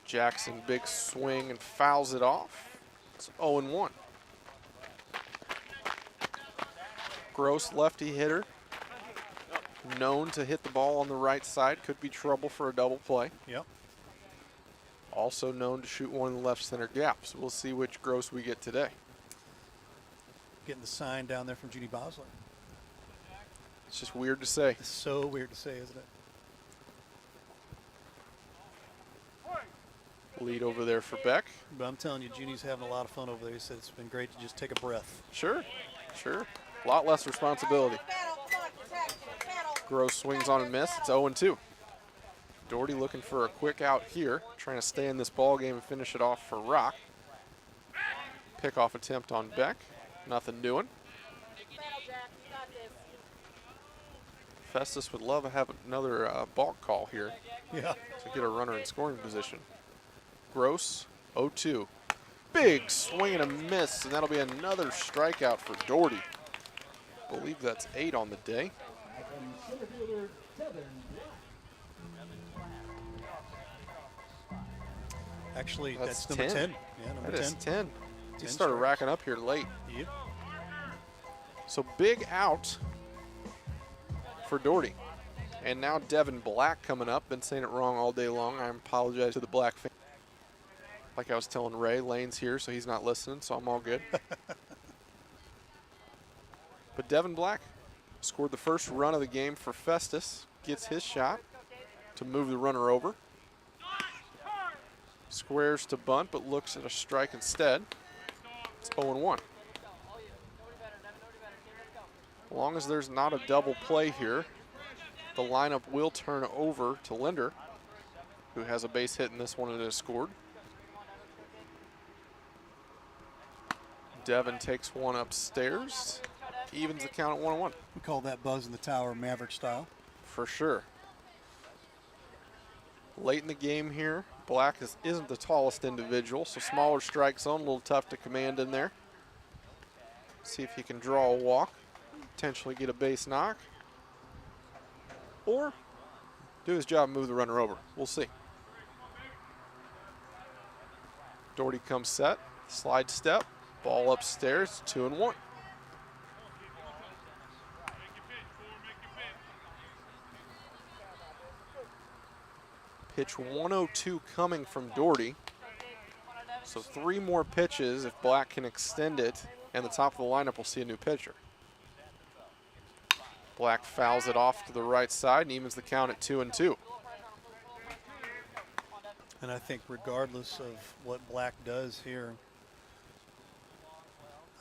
S2: Jackson, big swing and fouls it off. It's 0-1. Gross, lefty hitter. Known to hit the ball on the right side. Could be trouble for a double play.
S1: Yep.
S2: Also known to shoot one in the left center gap. So we'll see which Gross we get today.
S1: Getting the sign down there from Judy Bosler.
S2: It's just weird to say.
S1: It's so weird to say, isn't it?
S2: Lead over there for Beck.
S1: But I'm telling you, Junie's having a lot of fun over there. He said it's been great to just take a breath.
S2: Sure, sure. A lot less responsibility. Gross swings on and miss. It's 0-2. Doherty looking for a quick out here, trying to stay in this ball game and finish it off for Rock. Pickoff attempt on Beck. Nothing doing. Festus would love to have another balk call here
S1: Yeah.
S2: to get a runner in scoring position. Gross, 0-2. Big swing and a miss, and that'll be another strikeout for Doherty. I believe that's 8 on the day.
S1: Actually,
S2: That's
S1: that's number
S2: 10.
S1: 10. Yeah, number
S2: That
S1: 10.
S2: is 10. He
S1: 10
S2: started
S1: strikes.
S2: racking up here late.
S1: Yep.
S2: So big out for Doherty. And now Devin Black coming up. Been saying it wrong all day long. I apologize to the Black fan. Like I was telling Ray, Lane's here, so he's not listening, so I'm all good. But Devin Black scored the first run of the game for Festus. Gets his shot to move the runner over. Squares to bunt, but looks at a strike instead. It's 0-1. As long as there's not a double play here, the lineup will turn over to Linder, who has a base hit in this one and has scored. Devin takes one upstairs, evens the count at 1-1.
S1: We call that Buzz in the Tower Maverick style.
S2: For sure. Late in the game here, Black isn't the tallest individual, so smaller strike zone, a little tough to command in there. See if he can draw a walk, potentially get a base knock, or do his job and move the runner over. We'll see. Doherty comes set, slide step, ball upstairs, 2-1. Pitch 102 coming from Doherty. So 3 more pitches if Black can extend it, and the top of the lineup will see a new pitcher. Black fouls it off to the right side and evens the count at 2-2.
S1: And I think regardless of what Black does here,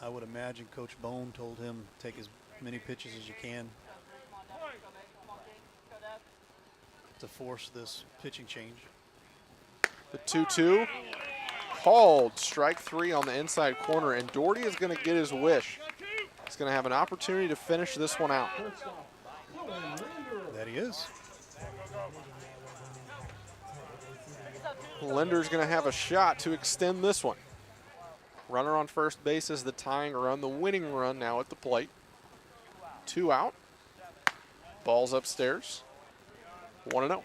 S1: I would imagine Coach Bone told him take as many pitches as you can to force this pitching change.
S2: The 2-2 called, strike 3 on the inside corner, and Doherty is going to get his wish. He's going to have an opportunity to finish this one out.
S1: That he is.
S2: Linder's going to have a shot to extend this one. Runner on first base is the tying run, the winning run now at the plate. 2 out. Ball's upstairs. 1-0.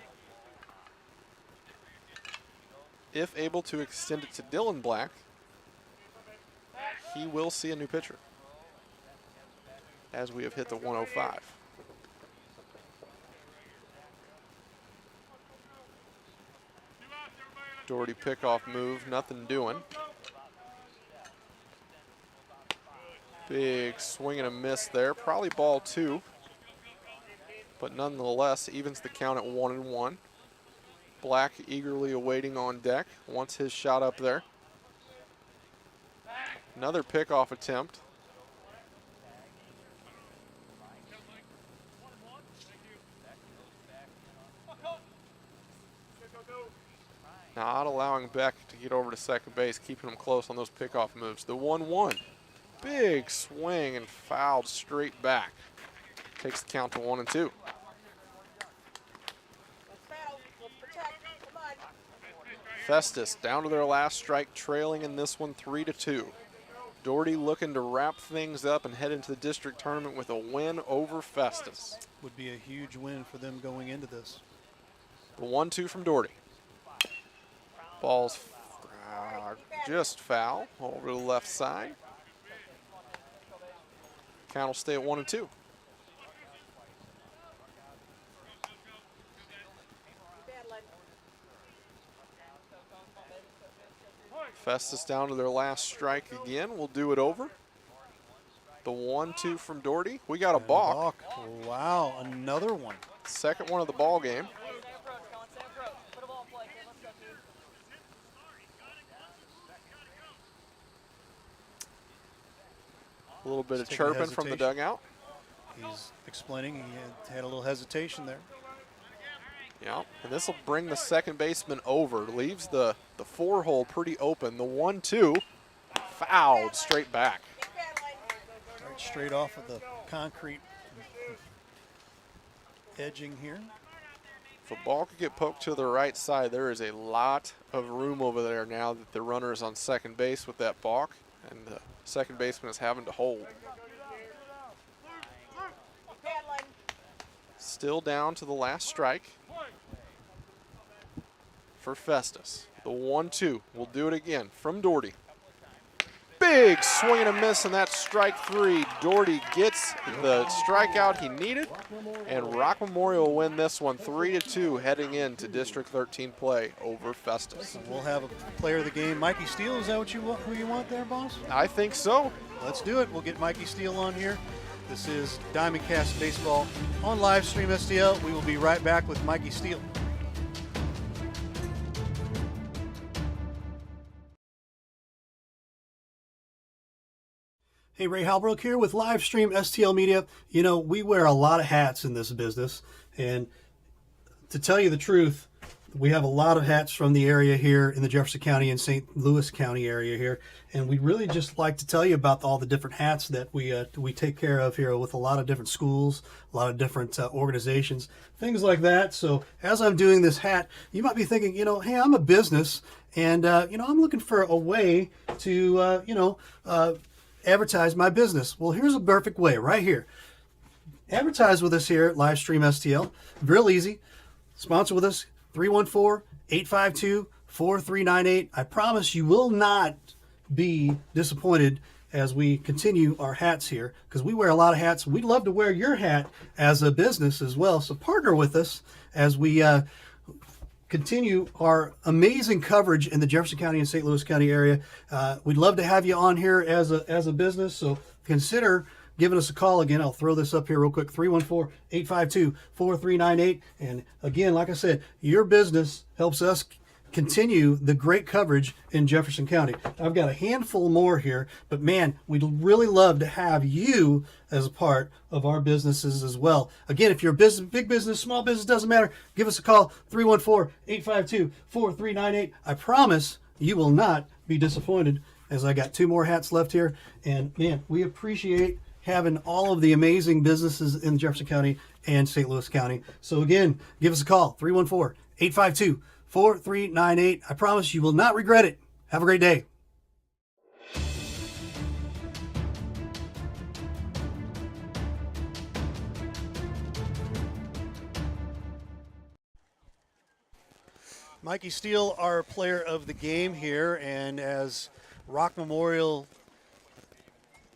S2: If able to extend it to Dylan Black, he will see a new pitcher, as we have hit the 105. Doherty pickoff move, nothing doing. Big swing and a miss there, probably ball 2. But nonetheless, evens the count at 1-1. Black eagerly awaiting on deck, wants his shot up there. Another pickoff attempt. Not allowing Beck to get over to second base, keeping him close on those pickoff moves. The 1-1. Big swing and fouled straight back. Takes the count to 1-2. Festus down to their last strike, trailing in this one 3-2. Doherty looking to wrap things up and head into the district tournament with a win over Festus.
S1: Would be a huge win for them going into this.
S2: The 1-2 from Doherty. Ball's just foul over to the left side. Count will stay at 1-2. Festus down to their last strike again. We'll do it over. The 1-2 from Doherty. We got a balk.
S1: Wow, another one.
S2: Second one of the ball game. A little bit of chirping from the dugout.
S1: He's explaining he had a little hesitation there.
S2: Yeah, and this will bring the second baseman over. Leaves the 4-hole pretty open. The 1-2 fouled straight back.
S1: Right straight off of the concrete. edging here.
S2: If a ball could get poked to the right side, there is a lot of room over there now that the runner is on second base with that balk, and the second baseman is having to hold. Still down to the last strike for Festus. The 1-2 will do it again from Doherty. Big swing and a miss, and that's strike 3. Doherty gets the strikeout he needed, and Rock Memorial will win this one 3-2 heading into District 13 play over Festus.
S1: We'll have a player of the game. Mikey Steele, is that what you want, who you want there, boss?
S2: I think so.
S1: Let's do it. We'll get Mikey Steele on here. This is DIAMONDCAST Baseball on live stream STL. We will be right back with Mikey Steele. Hey, Ray Halbrook here with Livestream STL Media. You know, we wear a lot of hats in this business, and to tell you the truth, we have a lot of hats from the area here in the Jefferson County and St. Louis County area here, and we'd really just like to tell you about all the different hats that we take care of here with a lot of different schools, a lot of different organizations, things like that. So as I'm doing this hat, you might be thinking, you know, hey, I'm a business, and you know, I'm looking for a way to advertise my business. Well, here's a perfect way right here. Advertise with us here at Livestream STL. Real easy. Sponsor with us, 314-852-4398. I promise you will not be disappointed as we continue our hats here, because we wear a lot of hats. We'd love to wear your hat as a business as well. So partner with us as we continue our amazing coverage in the Jefferson County and St. Louis County area. We'd love to have you on here as a business, so consider giving us a call. Again, I'll throw this up here real quick, 314-852-4398. And again, like I said, your business helps us continue the great coverage in Jefferson County. I've got a handful more here, but man, we'd really love to have you as a part of our businesses as well. Again, if you're a business, big business, small business, doesn't matter, give us a call, 314-852-4398. I promise you will not be disappointed, as I got 2 more hats left here. And man, we appreciate having all of the amazing businesses in Jefferson County and St. Louis County. So again, give us a call, 314-852-4398. I promise you will not regret it. Have a great day. Mikey Steele, our player of the game here, and as Rock Memorial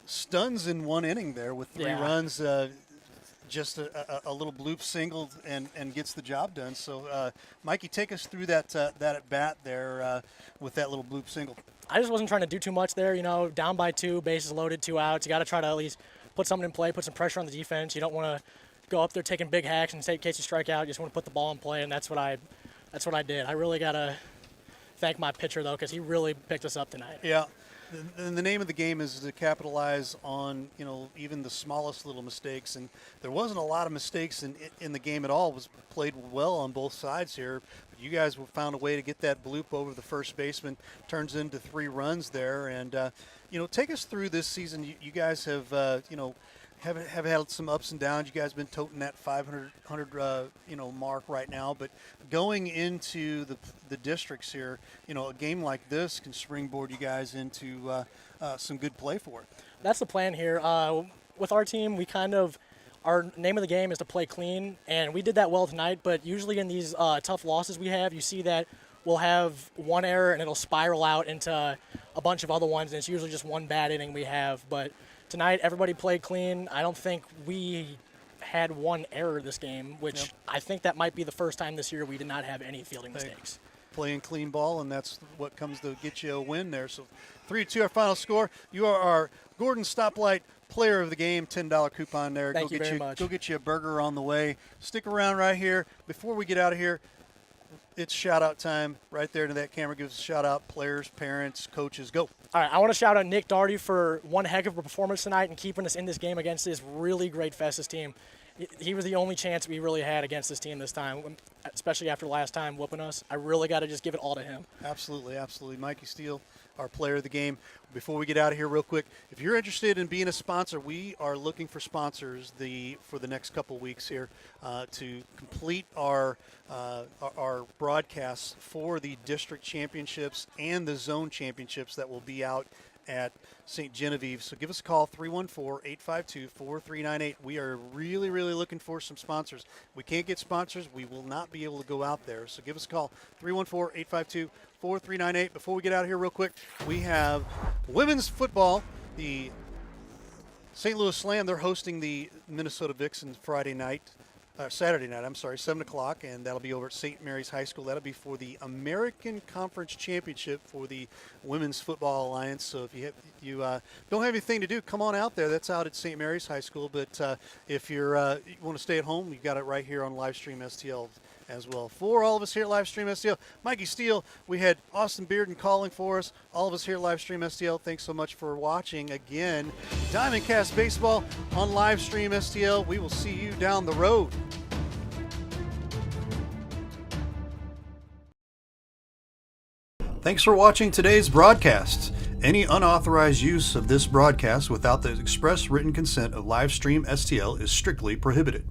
S1: stuns in 1 inning there with 3 runs, just a little bloop single and gets the job done. So, Mikey, take us through that at bat there with that little bloop single.
S11: I just wasn't trying to do too much there. You know, down by 2, bases loaded, 2 outs. You got to try to at least put something in play, put some pressure on the defense. You don't want to go up there taking big hacks and in case you strike out. You just want to put the ball in play, and that's what I did. I really got to thank my pitcher, though, because he really picked us up tonight. Yeah. The name of the game is to capitalize on, you know, even the smallest little mistakes, and there wasn't a lot of mistakes in the game at all. It was played well on both sides here. But you guys found a way to get that bloop over the first baseman, turns into 3 runs there, and you know, take us through this season. You guys have you know, have had some ups and downs. You guys have been toting that 500 you know, mark right now, but going into the districts here, you know, a game like this can springboard you guys into some good play for it. That's the plan here. With our team, we our name of the game is to play clean, and we did that well tonight, but usually in these tough losses we have, you see that we'll have 1 error and it'll spiral out into a bunch of other ones, and it's usually just 1 bad inning we have. But tonight, everybody played clean. I don't think we had 1 error this game, which I think that might be the first time this year we did not have any fielding mistakes. Playing clean ball, and that's what comes to get you a win there. So 3-2 our final score. You are our Gordon Stoplight player of the game, $10 coupon there. Thank you very much. Go get you a burger on the way. Stick around right here. Before we get out of here, it's shout-out time right there to that camera. Give us a shout-out, players, parents, coaches. Go. All right, I want to shout out Nick Daugherty for one heck of a performance tonight and keeping us in this game against this really great Festus team. He was the only chance we really had against this team this time. especially after last time whooping us. I really got to just give it all to him.
S1: Absolutely, absolutely. Mikey Steele, our player of the game. Before we get out of here real quick, if you're interested in being a sponsor, we are looking for sponsors for the next couple weeks here to complete our broadcasts for the district championships and the zone championships that will be out at St. Genevieve. So give us a call, 314-852-4398. We are really, really looking for some sponsors. We can't get sponsors. We will not be able to go out there. So give us a call, 314-852-4398. Before we get out of here real quick, we have women's football. The St. Louis Slam, they're hosting the Minnesota Vixens Saturday night, 7 o'clock, and that'll be over at St. Mary's High School. That'll be for the American Conference Championship for the Women's Football Alliance. So if you don't have anything to do, come on out there. That's out at St. Mary's High School. But if you want to stay at home, you've got it right here on Livestream STL as well. For all of us here at Livestream STL, Mikey Steele, we had Austin Bearden calling for us. All of us here at Livestream STL, thanks so much for watching. Again, DIAMONDCAST Baseball on Livestream STL. We will see you down the road. Thanks for watching today's broadcast. Any unauthorized use of this broadcast without the express written consent of Livestream STL is strictly prohibited.